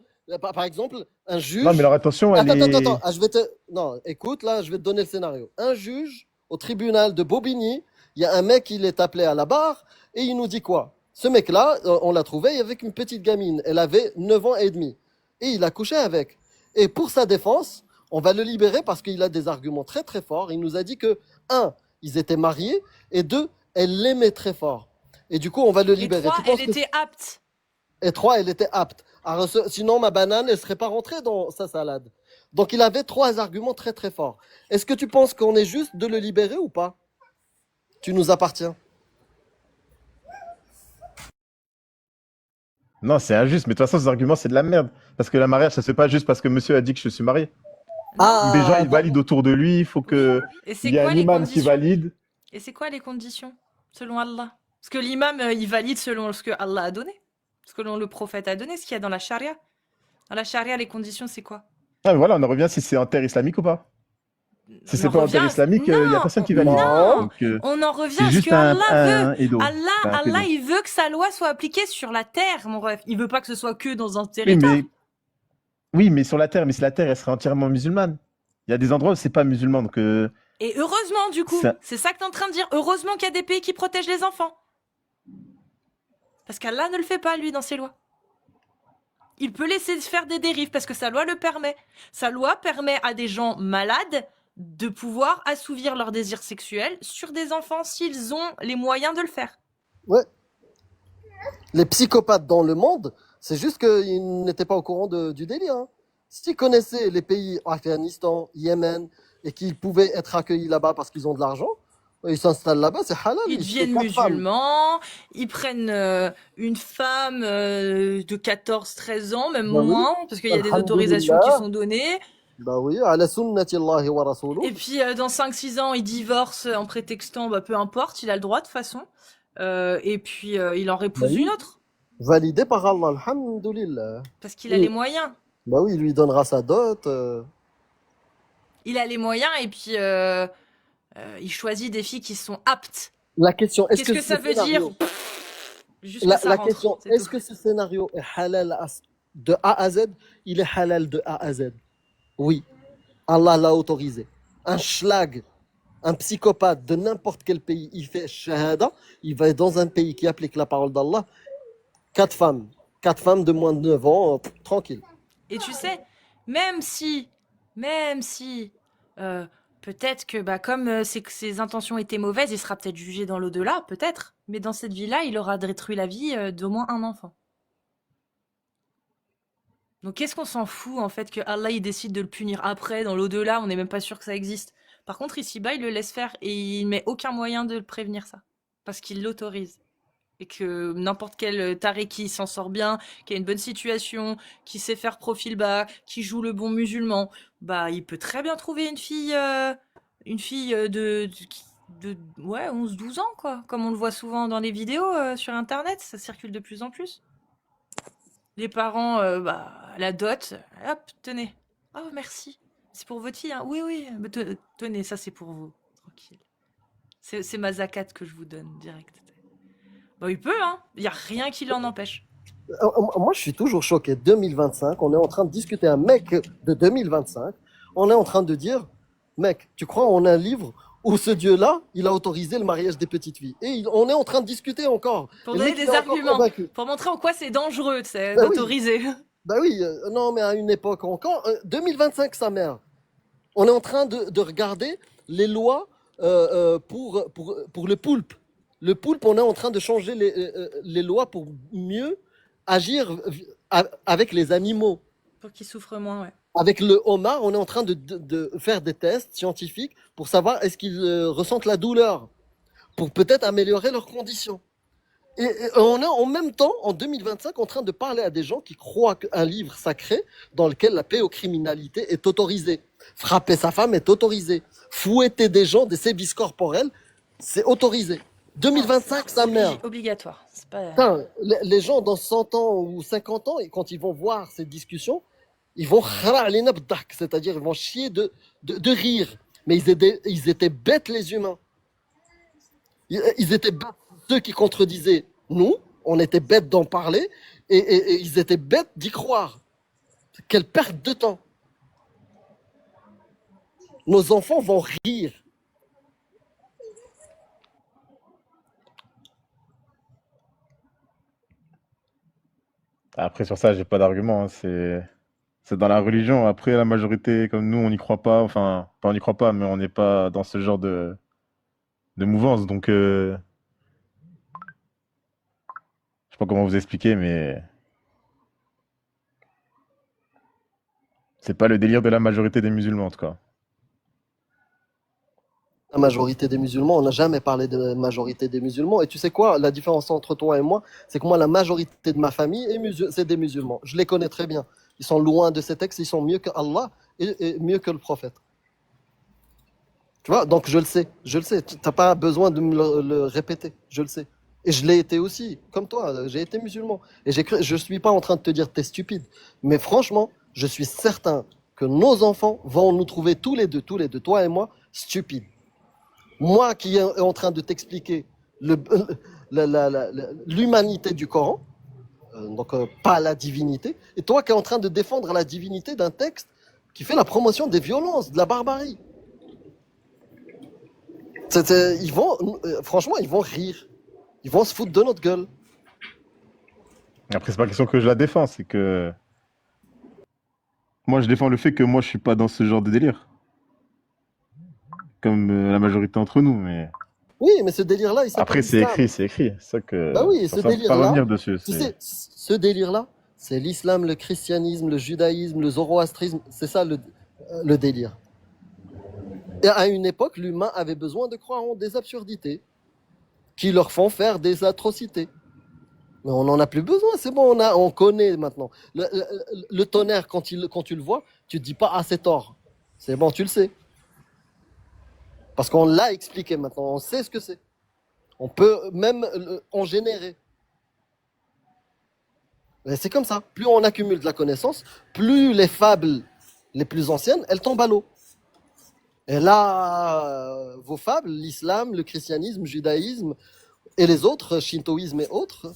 par exemple, un Non, mais leur juge. intention, elle Attends. est... Ah, je vais te. Non, écoute, là, je vais te donner le scénario. Un juge au tribunal de Bobigny, il y a un mec, il est appelé à la barre, et il nous dit quoi? Ce mec-là, on l'a trouvé avec une petite gamine. Elle avait 9 ans et demi. Et il a couché avec. Et pour sa défense, on va le libérer parce qu'il a des arguments très très forts. Il nous a dit que, un, ils étaient mariés, et deux, elle l'aimait très fort. Et du coup, on va le Et libérer. 3, Tu elle penses que... était apte. Et trois, elle était apte. Sinon, ma banane, elle serait pas rentrée dans sa salade. Donc, il avait 3 arguments très très forts. Est-ce que tu penses qu'on est juste de le libérer ou pas? Tu nous appartiens. Non, c'est injuste, mais de toute façon, ces arguments, c'est de la merde. Parce que la mariage, ça se fait pas juste parce que monsieur a dit que je suis marié. Non. Des gens, Ah, ils valident autour de lui, il faut Oui. que... Et Il c'est y a quoi un les imam qui conditions? valide. Et c'est quoi les conditions, selon Allah? Parce que l'imam, il valide selon ce que Allah a donné. Selon le prophète a donné, ce qu'il y a dans la charia. Dans la charia, les conditions, c'est quoi? Ah, mais voilà, on en revient si c'est en terre islamique ou pas. Si On c'est en pas en terre revient. islamique, il y a Non, personne qui valide. non. Donc, on en revient c'est à ce juste que Allah veut. un edo. Allah, C'est un Allah, pédo. il veut que sa loi soit appliquée sur la terre, mon ref. Il veut pas que ce soit que dans un Oui, territoire. mais sur la terre, mais si la terre, elle serait entièrement musulmane. Il y a des endroits où c'est pas musulman, donc Et heureusement, du coup, ça... c'est ça que t'es en train de dire. Heureusement qu'il y a des pays qui protègent les enfants. Parce qu'Allah ne le fait pas, lui, dans ses lois. Il peut laisser faire des dérives parce que sa loi le permet. Sa loi permet à des gens malades de pouvoir assouvir leurs désirs sexuels sur des enfants s'ils ont les moyens de le faire. Ouais. Les psychopathes dans le monde, c'est juste qu'ils n'étaient pas au courant du délire. Hein. S'ils connaissaient les pays Afghanistan, Yémen, et qu'ils pouvaient être accueillis là-bas parce qu'ils ont de l'argent, Ils s'installent là-bas, c'est halal, Ils ils se deviennent 4 femmes. musulmans, ils prennent une femme de 14, 13 ans, même Bah oui, moins, parce qu'il y a des autorisations qui alhamdulillah. sont données. Bah oui, ala sunnati Allahi wa rasuluh. Et puis dans 5, 6 ans, il divorce en prétextant, bah, peu importe, il a le droit de toute façon. Et puis il en Bah réépouse une oui, autre, validé par Allah, alhamdulillah. parce qu'il a les Oui. moyens. Bah oui, il lui donnera sa dot. Il a les moyens et puis il choisit des filles qui sont aptes. La question, est-ce Qu'est-ce que que ce ça veut dire? scénario, Juste que ça la rentre, question, c'est tout. est-ce que ce scénario est halal de A à Z? Il est halal de A à Z. Oui, Allah l'a autorisé. Un schlag, un psychopathe de n'importe quel pays, il fait shahada, il va dans un pays qui applique la parole d'Allah, 4 femmes. 4 femmes de moins de 9 ans, tranquille. Et tu sais, même si, même si, euh, peut-être que bah, comme ses intentions étaient mauvaises, il sera peut-être jugé dans l'au-delà, peut-être. Mais dans cette vie-là, il aura détruit la vie d'au moins un enfant. Donc qu'est-ce qu'on s'en fout en fait que Allah il décide de le punir après, dans l'au-delà, on n'est même pas sûr que ça existe. Par contre, ici-bas, il le laisse faire et il met aucun moyen de le prévenir ça. Parce qu'il l'autorise. Et que n'importe quel taré qui s'en sort bien, qui a une bonne situation, qui sait faire profil bas, qui joue le bon musulman, bah il peut très bien trouver une fille de ouais, 11, 12 ans quoi, comme on le voit souvent dans les vidéos sur internet, ça circule de plus en plus. Les parents bah la dot, hop, tenez. Oh merci. C'est pour votre fille hein. Oui oui, mais tenez, ça c'est pour vous. Tranquille. C'est ma zakat que je vous donne direct. Bah, il peut, hein. Il y a rien qui l'en empêche. Moi, je suis toujours choqué. 2025, on est en train de discuter un mec de 2025. On est en train de dire, mec, tu crois en un livre où ce Dieu-là, il a autorisé le mariage des petites filles. Et on est en train de discuter encore. Pour Et le donner mec, il des est encore arguments, convaincu. pour montrer en quoi c'est dangereux, tu sais, Bah oui, d'autoriser. bah oui. Non, mais à une époque encore, 2025, sa mère. On est en train de regarder les lois pour le poulpe. Le poulpe, on est en train de changer les lois pour mieux agir avec les animaux. Pour qu'ils souffrent moins, ouais. Avec le homard, on est en train de faire des tests scientifiques pour savoir est-ce qu'ils ressentent la douleur, pour peut-être améliorer leurs conditions. Et on est en même temps, en 2025, en train de parler à des gens qui croient qu'un livre sacré dans lequel la pédocriminalité est autorisée. Frapper sa femme est autorisé. Fouetter des gens, des sévices corporels, c'est autorisé. Non, 2025, sa mère. obligatoire. C'est pas... Putain, les gens dans 100 ans ou 50 ans, et quand ils vont voir ces discussions, ils vont khra'alina b'dak, c'est-à-dire ils vont chier de rire. Mais ils étaient bêtes, les humains. Ils étaient bêtes, ceux qui contredisaient nous, on était bêtes d'en parler, et ils étaient bêtes d'y croire. Quelle perte de temps. Nos enfants vont rire. Après, sur ça, j'ai pas d'argument, hein. C'est dans la religion. Après, la majorité, comme nous, on n'y croit pas. Enfin, pas on n'y croit pas, mais on n'est pas dans ce genre de mouvance. Donc, je sais pas comment vous expliquer, mais c'est pas le délire de la majorité des musulmans, en tout cas. La majorité des musulmans, on n'a jamais parlé de la majorité des musulmans. Et tu sais quoi, la différence entre toi et moi, c'est que moi, la majorité de ma famille, c'est des musulmans. Je les connais très bien. Ils sont loin de ces textes, ils sont mieux que Allah et mieux que le prophète. Tu vois, donc je le sais, je le sais. Tu n'as pas besoin de me le répéter, je le sais. Et je l'ai été aussi, comme toi, j'ai été musulman. Et je ne suis pas en train de te dire t'es stupide. Mais franchement, je suis certain que nos enfants vont nous trouver tous les deux, toi et moi, stupides. Moi qui est en train de t'expliquer l'humanité du Coran, donc pas la divinité, et toi qui es en train de défendre la divinité d'un texte qui fait la promotion des violences, de la barbarie. Franchement, ils vont rire. Ils vont se foutre de notre gueule. Après, c'est pas question que je la défends, c'est que moi, je défends le fait que moi, je suis pas dans ce genre de délire. Comme la majorité d'entre nous, mais Oui, mais ce délire-là, il s'appelle après, c'est l'islam. écrit, c'est écrit. C'est ça Bah que oui, ça ce ne peut pas délire-là, revenir dessus. tu sais, ce délire-là, c'est l'islam, le christianisme, le judaïsme, le zoroastrisme, c'est ça le délire. Et à une époque, l'humain avait besoin de croire en des absurdités qui leur font faire des atrocités. Mais on n'en a plus besoin, c'est bon, on connaît maintenant. Le tonnerre, quand tu le vois, tu te dis pas, ah, c'est tort. C'est bon, tu le sais. Parce qu'on l'a expliqué maintenant, on sait ce que c'est. On peut même en générer. Mais c'est comme ça. Plus on accumule de la connaissance, plus les fables les plus anciennes, elles tombent à l'eau. Et là, vos fables, l'islam, le christianisme, le judaïsme et les autres, shintoïsme et autres,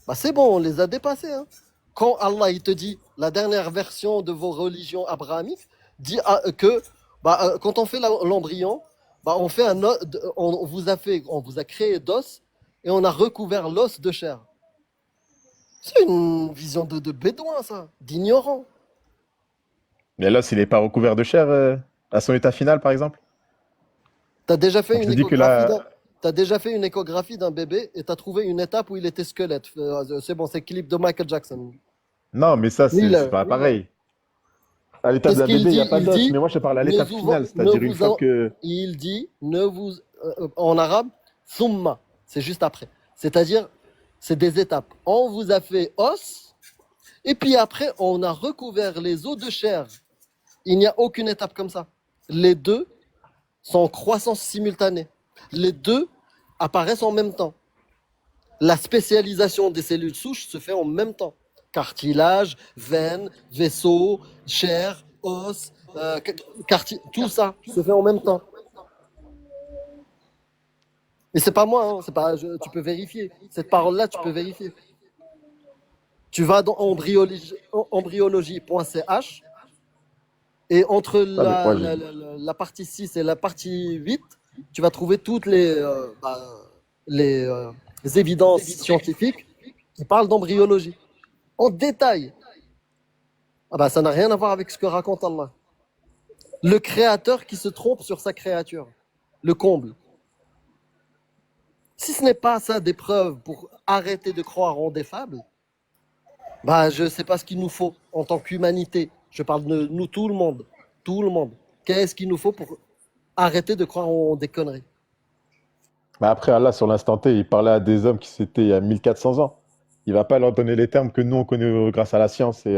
bah c'est bon, on les a dépassés. Hein. Quand Allah il te dit, la dernière version de vos religions abrahamiques, dit que quand on fait l'embryon, bah on fait on vous a créé d'os et on a recouvert l'os de chair. C'est une vision de bédouin, ça, d'ignorant. Mais l'os, il n'est pas recouvert de chair à son état final, par exemple. T'as déjà fait Donc, une je dis que échographie là, T'as déjà fait une échographie d'un bébé et t'as trouvé une étape où il était squelette. C'est bon, c'est clip de Michael Jackson. non, mais ça, Oui, c'est pas pareil. À l'étape qu'est-ce d'un qu'il bébé, il n'y a dit? pas Il d'os. dit, Mais moi, je te parle à ne l'étape vous, finale, ne c'est-à-dire une vous fois en- que. il dit, ne vous, en arabe, thumma, c'est juste après. C'est-à-dire, c'est des étapes. On vous a fait os, et puis après, on a recouvert les os de chair. Il n'y a aucune étape comme ça. Les deux sont en croissance simultanée. Les deux apparaissent en même temps. La spécialisation des cellules souches se fait en même temps. Cartilage, veines, vaisseaux, chair, os, tout ça se fait en même temps. Et c'est pas moi, hein, c'est pas, tu peux vérifier. Cette parole-là, tu peux vérifier. Tu vas dans embryologie.ch et entre Ah, mais moi, la partie 6 et la partie 8, tu vas trouver toutes les évidences scientifiques qui parlent d'embryologie. En détail. Ah bah, ça n'a rien à voir avec ce que raconte Allah. Le créateur qui se trompe sur sa créature. Le comble. Si ce n'est pas ça des preuves pour arrêter de croire en des fables, bah, je ne sais pas ce qu'il nous faut en tant qu'humanité. Je parle de nous, tout le monde. Tout le monde. Qu'est-ce qu'il nous faut pour arrêter de croire en des conneries? mais après, Allah, sur l'instant T, il parlait à des hommes qui s'étaient il y a 1400 ans. Il va pas leur donner les termes que nous, on connaît grâce à la science et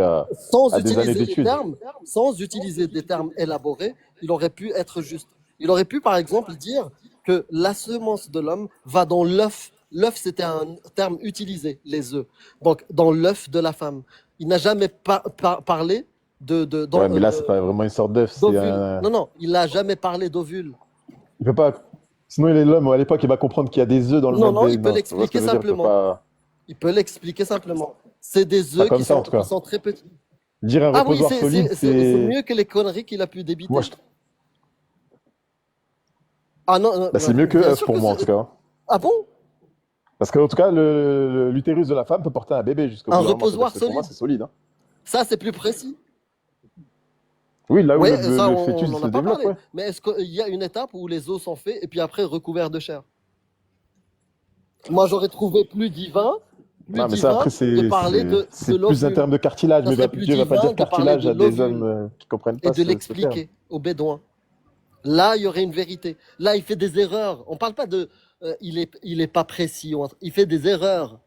Sans à des années utiliser d'études. sans utiliser des termes élaborés, il aurait pu être juste. Il aurait pu, par exemple, dire que la semence de l'homme va dans l'œuf. L'œuf, c'était un terme utilisé, les œufs. Donc, dans l'œuf de la femme. Il n'a jamais parlé Ouais, mais là, c'est pas vraiment une sorte d'œuf. C'est d'ovule. Non, non, il n'a jamais parlé d'ovule. Il peut pas. Sinon, il est l'homme à l'époque, il va comprendre qu'il y a des œufs dans le Non, ventre non, des. il peut Non, tu vois ce que l'expliquer je veux dire? Il peut simplement. pas. Il peut l'expliquer simplement. C'est des Pas œufs comme ça, en tout qui cas. sont très petits. Dire un Ah oui, reposoir solide, c'est c'est. mieux que les conneries qu'il a pu Moi, débiter. je... Ah non, bah, c'est mieux que bien œuf sûr pour que moi, en tout cas. Ah bon? Parce qu'en tout cas, l'utérus de la femme peut porter un bébé jusqu'au Un bout d'un moment. reposoir C'est-à-dire que pour moi, solide. c'est solide. Hein. Ça, c'est plus précis. Oui, là où Oui, ça, le on fœtus n'en se a pas développe, parlé. ouais. Mais est-ce qu'il y a une étape où les os sont faits et puis après recouverts de chair? Moi, j'aurais trouvé plus divin Non, mais ça, après, de parler de c'est plus un l'ovule. terme de cartilage. Ça Mais serait plus Dieu va pas divin dire de parler cartilage de à des hommes l'ovule qui comprennent et pas de ce terme. l'expliquer aux Bédouins. Là, il y aurait une vérité. Là, il fait des erreurs. On parle pas de il est pas précis. Il fait des erreurs.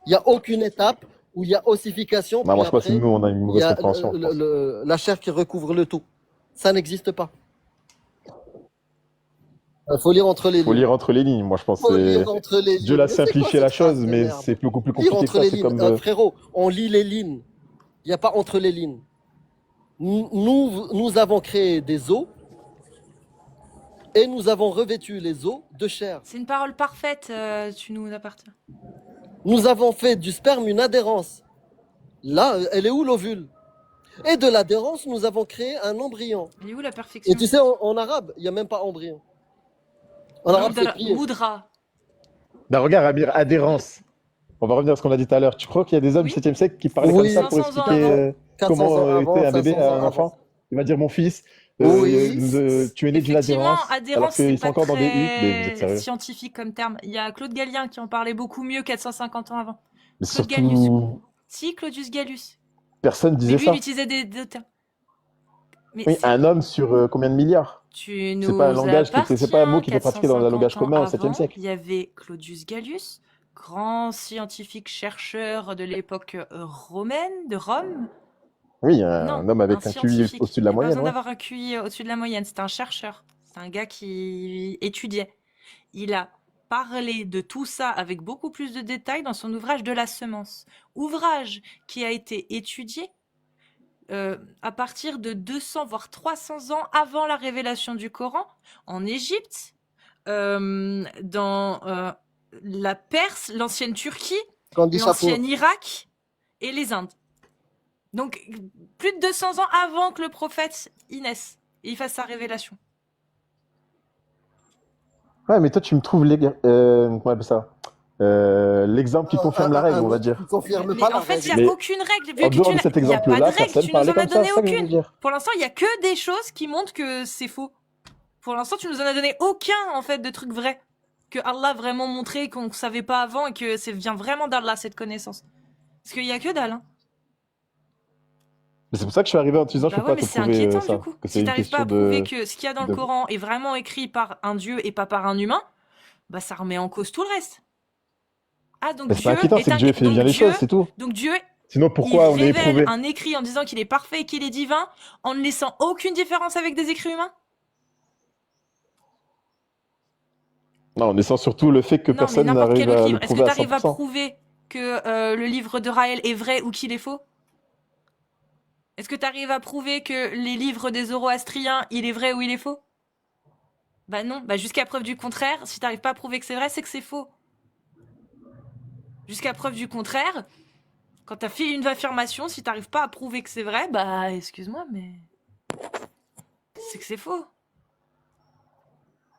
Il n'y a aucune étape où il y a ossification, Non, puis moi, je pense que après, nous, on a une il y mauvaise a compréhension, je pense. la chair qui recouvre le tout. Ça n'existe pas. Il faut lire entre les Faut lignes. lire entre les lignes. Moi, je pense Faut que lire entre les Dieu lignes. l'a Mais c'est quoi simplifié la cette phrase chose, de mais merde? c'est beaucoup plus Lire compliqué que entre ça. les C'est lignes. comme. Frérot, on lit les lignes. Il n'y a pas entre les lignes. Nous avons créé des os et nous avons revêtu les os de chair. C'est une parole parfaite, tu nous appartiens. Nous avons fait du sperme une adhérence. Là, elle est où l'ovule? Et de l'adhérence, nous avons créé un embryon. Elle est où la perfection? Et tu sais, en arabe, il n'y a même pas embryon. En arabe, c'est plié. Moudra. Bah, regarde, Amir, adhérence. On va revenir à ce qu'on a dit tout à l'heure. Tu crois qu'il y a des hommes du Oui. 7e siècle qui parlaient Oui. comme ça pour 500 ans expliquer avant. 400 comment ans avant, était un bébé 500 à ans un avant. enfant? Il va dire mon fils, Oui. tu es né d'une Effectivement, adhérence, alors adhérence, c'est qu'ils sont pas encore dans des U. Mais vous êtes très sérieux? scientifique comme terme. Il y a Claude Gallien qui en parlait beaucoup mieux 450 ans avant. Mais Claude Gallus. surtout, Si, Claudius Gallus. personne Mais disait lui, ça. il utilisait des termes. Mais Oui, c'est- un homme sur combien de milliards? Tu C'est pas un nous langage c'est pas un mot qui était pratiqué dans un 450 langage ans commun au 7e avant, siècle. il y avait Claudius Gallus, grand scientifique chercheur de l'époque romaine, de Rome. Oui, Non, un homme un avec un QI scientifique. au-dessus de Il la n'y a pas moyenne, besoin ouais. d'avoir un QI au-dessus de la moyenne. C'était un chercheur. C'est un gars qui étudiait. Il a parlé de tout ça avec beaucoup plus de détails dans son ouvrage de la semence. Ouvrage qui a été étudié à partir de 200 voire 300 ans avant la révélation du Coran, en Égypte, dans la Perse, l'ancienne Turquie, Candy Chapeau. l'ancien Irak et les Indes. Donc, plus de 200 ans avant que le prophète y naisse et il fasse sa révélation. Ouais, mais toi, tu me trouves l'exemple qui confirme la règle, Un on va autre qui dire. confirme Mais pas la en fait, il règle. n'y a Mais aucune règle. en Vu que dehors de cet il n'y a pas de exemple-là, règle, personne tu nous parlait en as comme ça, donné c'est ça que je veux aucune. dire. Pour l'instant, il n'y a que des choses qui montrent que c'est faux. Pour l'instant, tu nous en as donné aucun, en fait, de trucs vrais. Que Allah a vraiment montré qu'on ne savait pas avant et que ça vient vraiment d'Allah, cette connaissance. Parce qu'il n'y a que dalle. Hein. Mais c'est pour ça que je suis arrivé en te disant, je Bah peux ouais, pas mais te c'est prouver inquiétant du ça, coup. que c'est Si une t'arrives pas question à prouver de, que ce qu'il y a dans le de... Coran est vraiment écrit par un dieu et pas par un humain, bah ça remet en cause tout le reste. Ah, donc Mais c'est pas Dieu inquiétant, est c'est que un... Dieu fait bien les choses, c'est tout. Donc Dieu, Sinon, il pourquoi on est révèle éprouvé? un écrit en disant qu'il est parfait et qu'il est divin, en ne laissant aucune différence avec des écrits humains? Non, en laissant surtout le fait que Non, mais personne n'importe n'arrive quel autre à le livre. Est-ce que prouver tu à arrives à 100%. prouver que le livre de Raël est vrai ou qu'il est faux? Est-ce que tu arrives à prouver que les livres des Zoroastriens, il est vrai ou il est faux? Bah non, bah jusqu'à preuve du contraire, si t'arrives pas à prouver que c'est vrai, c'est que c'est faux. Jusqu'à preuve du contraire, quand t'as fait une affirmation, si t'arrives pas à prouver que c'est vrai, bah excuse-moi, mais c'est que c'est faux.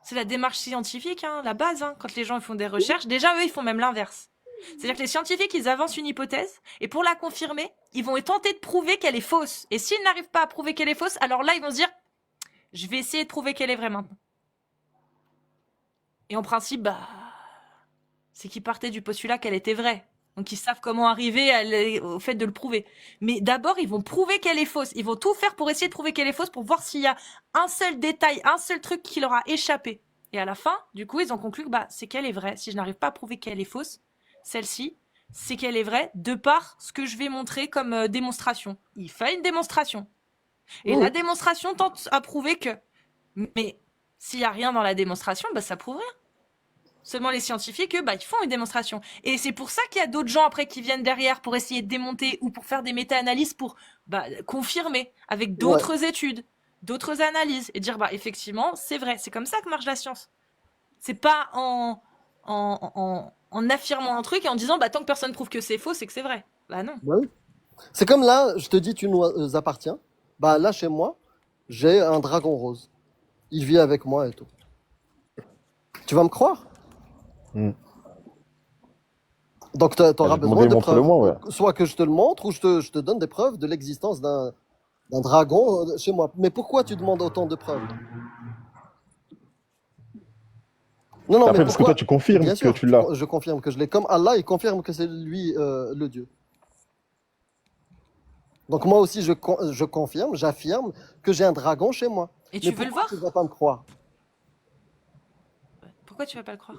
C'est la démarche scientifique, hein, la base. Hein. Quand les gens font des recherches, déjà eux, ils font même l'inverse. C'est-à-dire que les scientifiques, ils avancent une hypothèse, et pour la confirmer, ils vont tenter de prouver qu'elle est fausse. Et s'ils n'arrivent pas à prouver qu'elle est fausse, alors là, ils vont se dire, je vais essayer de prouver qu'elle est vraie maintenant. Et en principe, bah, c'est qu'ils partaient du postulat qu'elle était vraie. Donc ils savent comment arriver au fait de le prouver. Mais d'abord, ils vont prouver qu'elle est fausse. Ils vont tout faire pour essayer de prouver qu'elle est fausse, pour voir s'il y a un seul détail, un seul truc qui leur a échappé. Et à la fin, du coup, ils ont conclu que bah, c'est qu'elle est vraie. Si je n'arrive pas à prouver qu'elle est fausse, celle-ci, c'est qu'elle est vraie de par ce que je vais montrer comme démonstration. Il fait une démonstration. Et la démonstration tente à prouver que... Mais s'il n'y a rien dans la démonstration, bah, ça prouve rien. Seulement les scientifiques, eux, bah, ils font une démonstration. Et c'est pour ça qu'il y a d'autres gens après qui viennent derrière pour essayer de démonter ou pour faire des méta-analyses pour bah, confirmer avec d'autres études, d'autres analyses et dire bah effectivement c'est vrai. C'est comme ça que marche la science. C'est pas en affirmant un truc et en disant bah tant que personne prouve que c'est faux, c'est que c'est vrai. Bah non. Bah oui. C'est comme là, je te dis, tu nous appartiens. Bah là, chez moi, j'ai un dragon rose. Il vit avec moi et tout. Tu vas me croire? Hmm. Donc, tu Ah, auras je vais te besoin demander, de montre-le-moi, ouais. preuves. Soit que je te le montre ou je te donne des preuves de l'existence d'un dragon chez moi. Mais pourquoi tu demandes autant de preuves? Non, non, mais Après, parce que toi, pourquoi? tu confirmes Bien que sûr, tu l'as. je confirme que je l'ai. Comme Allah, il confirme que c'est lui le Dieu. Donc moi aussi, je confirme, j'affirme que j'ai un dragon chez moi. Et Mais tu veux le pourquoi voir? tu ne vas pas me croire? Pourquoi tu vas pas le croire?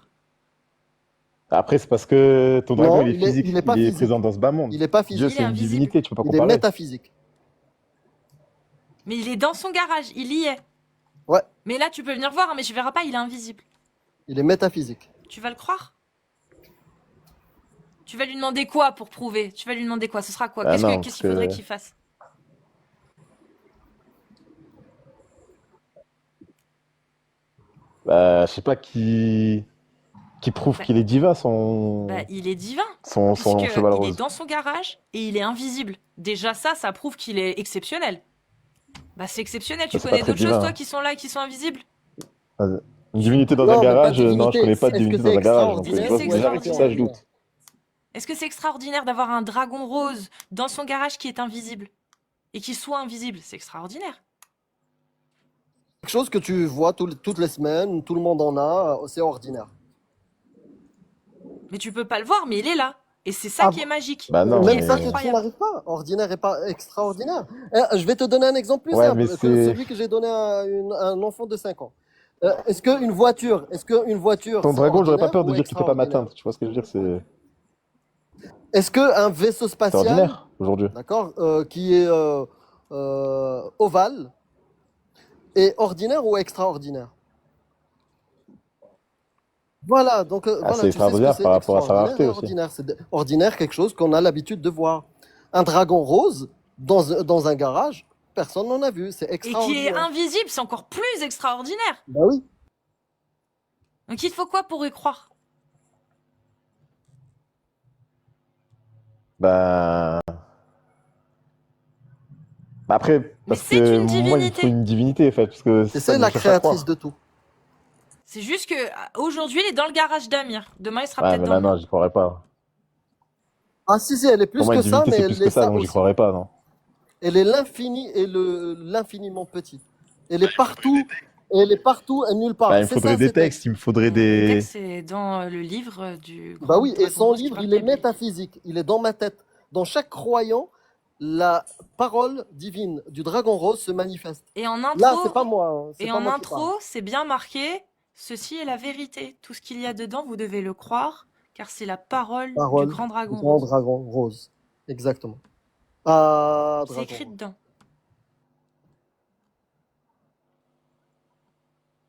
Après, c'est parce que ton dragon, Non, il est physique. il est pas Il est physique. présent dans ce bas monde. Il n'est pas Dieu, physique. Il est c'est une invisible. divinité, tu peux pas Il est comparer. métaphysique. Mais il est dans son garage, il y est. Ouais, Mais là tu peux venir voir, hein, mais tu verras pas, il est invisible. il est métaphysique. Tu vas le croire? Tu vas lui demander quoi pour prouver? Tu vas lui demander quoi? Ce sera quoi? Ah non, Qu'est-ce parce qu'il faudrait que qu'il fasse? je sais pas qui prouve Bah, qu'il est divin, bah, il est divin, son cheval puisqu'il est rose. dans son garage et il est invisible. Déjà ça prouve qu'il est exceptionnel. Bah c'est exceptionnel, tu Ça, c'est pas connais très d'autres choses divin. toi qui sont là et qui sont invisibles? Une divinité dans Non, un mais pas garage, non, je divinité. connais pas de Est-ce que divinité c'est dans un garage. Donc, extraordinaire Est-ce que c'est ou est-ce déjà, que avec c'est ça, je ordinaire? doute. Est-ce que c'est extraordinaire d'avoir un dragon rose dans son garage qui est invisible? Et qui soit invisible, c'est extraordinaire. Quelque chose que tu vois toutes les semaines, tout le monde en a, c'est ordinaire. Mais tu peux pas le voir, mais il est là. Et c'est ça Ah, qui est magique. Bah non, même qui est ça, mais... tu incroyable. n'arrives pas. Ordinaire et pas extraordinaire. Je vais te donner un exemple plus Ouais, mais simple que c'est... celui que j'ai donné à un enfant de 5 ans. Est-ce qu'une voiture, Ton c'est dragon, j'aurais pas ordinaire peur de ou dire qu'il peut pas extraordinaire? m'atteindre. Tu vois ce que je veux dire? Est-ce qu'un vaisseau C'est spatial, ordinaire, aujourd'hui. d'accord, qui est ovale, est ordinaire ou extraordinaire? Voilà, donc Ah, voilà, c'est tu sais ce que extraordinaire par c'est rapport à sa extraordinaire rareté et aussi. ordinaire. Ordinaire, quelque chose qu'on a l'habitude de voir. Un dragon rose dans un garage, personne n'en a vu, c'est Et qui est extraordinaire. invisible, c'est encore plus extraordinaire. Bah oui. Donc il faut quoi pour y croire? Bah... bah après, Mais parce c'est que une moi, il me faut divinité. une divinité, en fait, parce que c'est ça C'est que je la cherche à créatrice croire. de tout. C'est juste que aujourd'hui, il est dans le garage d'Amir. Demain, il sera Ouais, peut-être mais dans là, le non, mien. j'y croirais pas. Ah si, si, elle est Pour plus moi, une que ça, divinité, mais c'est plus elle que est ça, ça donc j'y aussi. croirais pas, non. Elle est l'infini et l'infiniment petit. Elle est partout, elle est partout et nulle Bah, part. il me C'est faudrait ça, des ces textes, textes. il me faudrait Les des... textes, c'est dans le livre du Bah grand oui, et dragon son rose qui livre, parle il est Kébé. métaphysique. Il est dans ma tête. Dans chaque croyant, la parole divine du dragon rose se manifeste. Et en Là, c'est intro, pas moi, hein, c'est pas moi qui parle. c'est bien marqué, ceci est la vérité. Tout ce qu'il y a dedans, vous devez le croire, car c'est la parole du Parole grand du dragon grand rose. dragon rose. Exactement. Ah, C'est dragon écrit rose. dedans.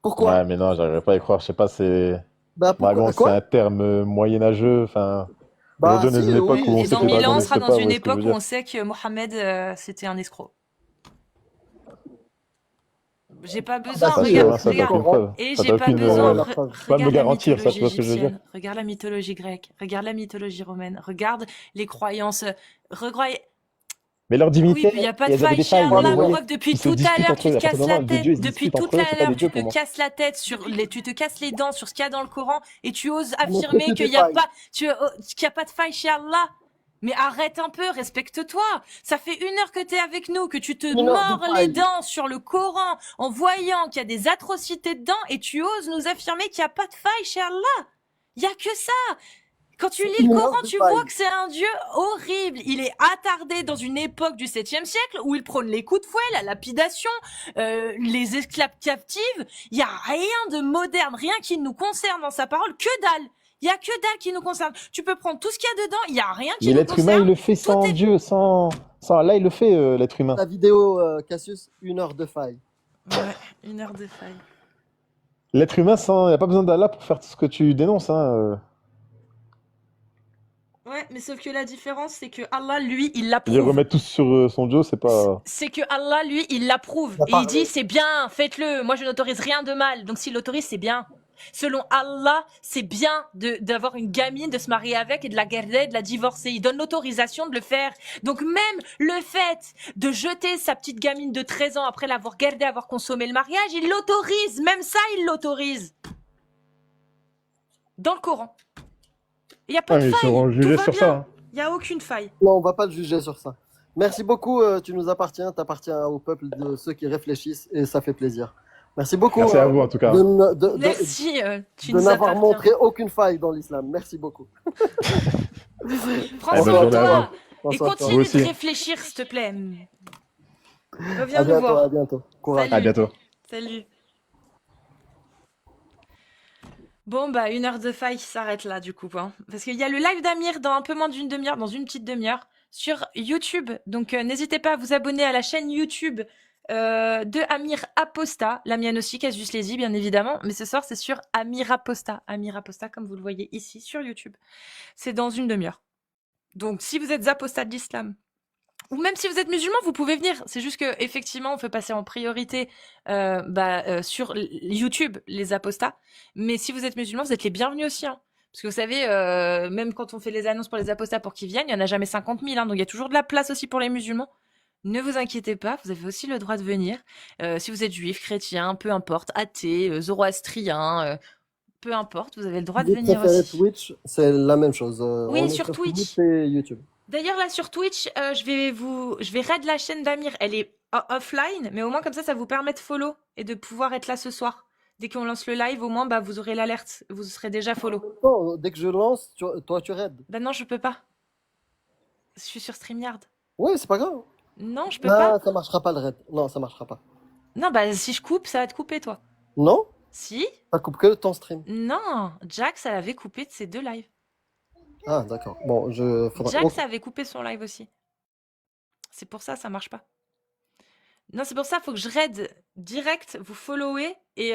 Pourquoi? Ouais, mais non, j'arriverais pas à y croire. Je sais pas, c'est... Bah pourquoi? Dragon, c'est Quoi? un terme moyenâgeux. Enfin, Bah aujourd'hui, on est si, dans une époque où oui, on Et sait dans que les 1000 ans, dragons on sera n'existent dans pas, vous une voyez ce que je époque veux où dire? on sait que Mohamed, c'était un escroc. J'ai pas Ah, Bah bah besoin, si, si, regarde, ça, tu t'as lis le regarde. aucune Coran. preuve. Et Ça, j'ai t'as pas aucune... Coran est besoin, la preuve. Tu peux pas me le regarde la garantir, ça, tu mythologie vois ce que je veux dire? égyptienne, regarde la mythologie grecque, regarde la mythologie romaine, regarde les croyances, regarde. Mais leur Oui, divinité, puis il n'y a pas de elles avaient faille des chez failles, Ouais, mais Allah, mais vous mon non. voyez, ref. Depuis ils se tout à disputent l'heure, entre tu eux. te À partir casses d'un moment, la les tête. dieux, ils se Depuis disputent tout entre eux, à c'est pas l'heure, des dieux tu te pour moi. casses la tête tu te casses les dents sur ce qu'il y a dans le Coran et tu oses Montre affirmer que qu'il des n'y a failles. pas, qu'il y a pas de faille chez Allah. Mais arrête un peu, respecte-toi. Ça fait 1 heure que t'es avec nous, que tu te Une heure de mords les faille. dents sur le Coran en voyant qu'il y a des atrocités dedans et tu oses nous affirmer qu'il n'y a pas de faille chez Allah. Il y a que ça. Quand tu lis le Une Coran, heure de tu vois faille. que c'est un dieu horrible. Il est attardé dans une époque du 7e siècle où il prône les coups de fouet, la lapidation, les esclaves captives. Il y a rien de moderne, rien qui nous concerne dans sa parole, que dalle. Il y a que dalle qui nous concerne. Tu peux prendre tout ce qu'il y a dedans, il y a rien qui Mais nous l'être humain, il concerne. le fait Tout sans est Dieu, sans Allah, il le fait, l'être humain. La vidéo, Cassius, une heure de faille. ouais, 1 heure de faille. L'être humain, il n'y a pas besoin d'Allah pour faire tout ce que tu dénonces, hein. Ouais, mais sauf que la différence, c'est que Allah, lui, il Je veux dire, l'approuve. remettre tout sur son Dieu, c'est pas... C'est que Allah, lui, il l'approuve. Il a Et il dit, parlé. c'est bien, faites-le. Moi, je n'autorise rien de mal. Donc, s'il l'autorise, c'est bien. Selon Allah, c'est bien d'avoir une gamine, de se marier avec et de la garder, de la divorcer. Il donne l'autorisation de le faire. Donc, même le fait de jeter sa petite gamine de 13 ans après l'avoir gardée, avoir consommé le mariage, il l'autorise. Même ça, il l'autorise. Dans le Coran. Il n'y a pas Ah, de mais ils faille. seront Tout jugés va sur ça, bien. hein. Il n'y a aucune faille. Non, on va pas le juger sur ça. Merci beaucoup, tu nous appartiens, t'appartiens au peuple de ceux qui réfléchissent et ça fait plaisir. Merci beaucoup Merci à vous, en tout cas. Merci, tu de nous n'avoir appartiens. montré aucune faille dans l'islam. Merci beaucoup. Prends Allez, bonne soin de journée à toi. Prends Et soin de toi. Vous continue aussi. de réfléchir, s'il te plaît. Reviens À nous bientôt, voir. à bientôt. Courage. Salut. À bientôt. Salut. Bon, bah, 1 heure de faille s'arrête là, du coup, hein. Parce qu'il y a le live d'Amir dans un peu moins d'une demi-heure, dans une petite demi-heure, sur YouTube. Donc, n'hésitez pas à vous abonner à la chaîne YouTube de Amir Aposta. La mienne aussi, Casus Lazy, bien évidemment. Mais ce soir, c'est sur Amir Aposta. Amir Aposta, comme vous le voyez ici, sur YouTube. C'est dans une demi-heure. Donc, si vous êtes apostat de l'islam, ou même si vous êtes musulman, vous pouvez venir. C'est juste que effectivement, on fait passer en priorité sur YouTube les apostats. Mais si vous êtes musulman, vous êtes les bienvenus aussi. Hein. Parce que vous savez, même quand on fait les annonces pour les apostats pour qu'ils viennent, il n'y en a jamais 50 000. Hein, donc il y a toujours de la place aussi pour les musulmans. Ne vous inquiétez pas, vous avez aussi le droit de venir. Si vous êtes juif, chrétien, peu importe, athée, zoroastrien, peu importe, vous avez le droit de Vous venir préférez aussi. Twitch, c'est la même chose. Oui, on est sur Twitch. et YouTube. D'ailleurs, là, sur Twitch, je vais raid la chaîne d'Amir. Elle est offline, mais au moins, comme ça vous permet de follow et de pouvoir être là ce soir. Dès qu'on lance le live, au moins, bah, vous aurez l'alerte. Vous serez déjà follow. Non, dès que je lance, toi tu raides. Bah non, je peux pas. Je suis sur StreamYard. Ouais, c'est pas grave. Non, je peux Non, pas. ça marchera pas le raid. Non, ça marchera pas. Non, bah si je coupe, ça va te couper, toi. Non? Si? Ça coupe que ton stream. Non, Jax, elle avait coupé de ses 2 lives. Ah, d'accord. Bon, faudra. Jax Ok. avait coupé son live aussi. C'est pour ça marche pas. Non, c'est pour ça, faut que je raid direct, vous follower et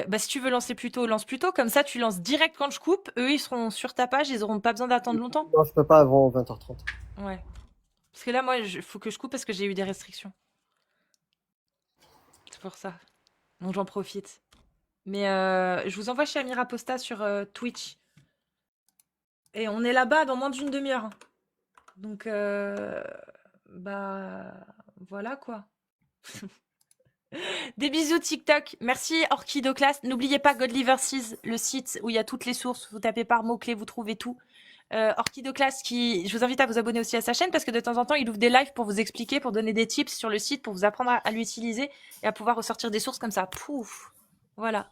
bah, si tu veux lancer plus tôt, lance plus tôt. Comme ça, tu lances direct quand je coupe. Eux, ils seront sur ta page, ils auront pas besoin d'attendre longtemps. Non, je peux pas avant 20h30. Ouais. Parce que là, moi, faut que je coupe parce que j'ai eu des restrictions. C'est pour ça. Donc j'en profite. Mais je vous envoie chez Amira Posta sur Twitch. Et on est là-bas dans moins d'une demi-heure. Donc, bah, voilà quoi. Des bisous TikTok. Merci Orchidoclass. N'oubliez pas Godly Versus, le site où il y a toutes les sources. Vous tapez par mots-clés, vous trouvez tout. Orchidoclass je vous invite à vous abonner aussi à sa chaîne parce que de temps en temps, il ouvre des lives pour vous expliquer, pour donner des tips sur le site, pour vous apprendre à l'utiliser et à pouvoir ressortir des sources comme ça. Pouf. Voilà.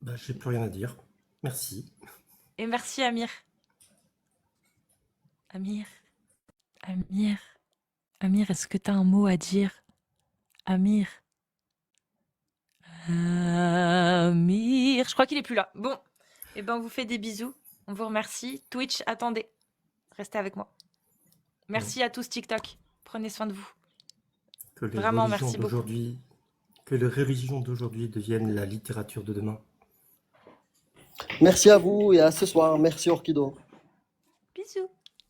Bah, j'ai plus rien à dire. Merci. Et merci Amir. Amir. Amir, est-ce que t'as un mot à dire? Amir. Amir. Je crois qu'il est plus là. Bon. Eh ben, on vous fait des bisous. On vous remercie. Twitch, attendez. Restez avec moi. Merci à tous TikTok. Prenez soin de vous. Que les Vraiment, religions merci beaucoup. d'aujourd'hui, que les religions d'aujourd'hui deviennent la littérature de demain. Merci à vous et à ce soir. Merci Orchido. Bisous.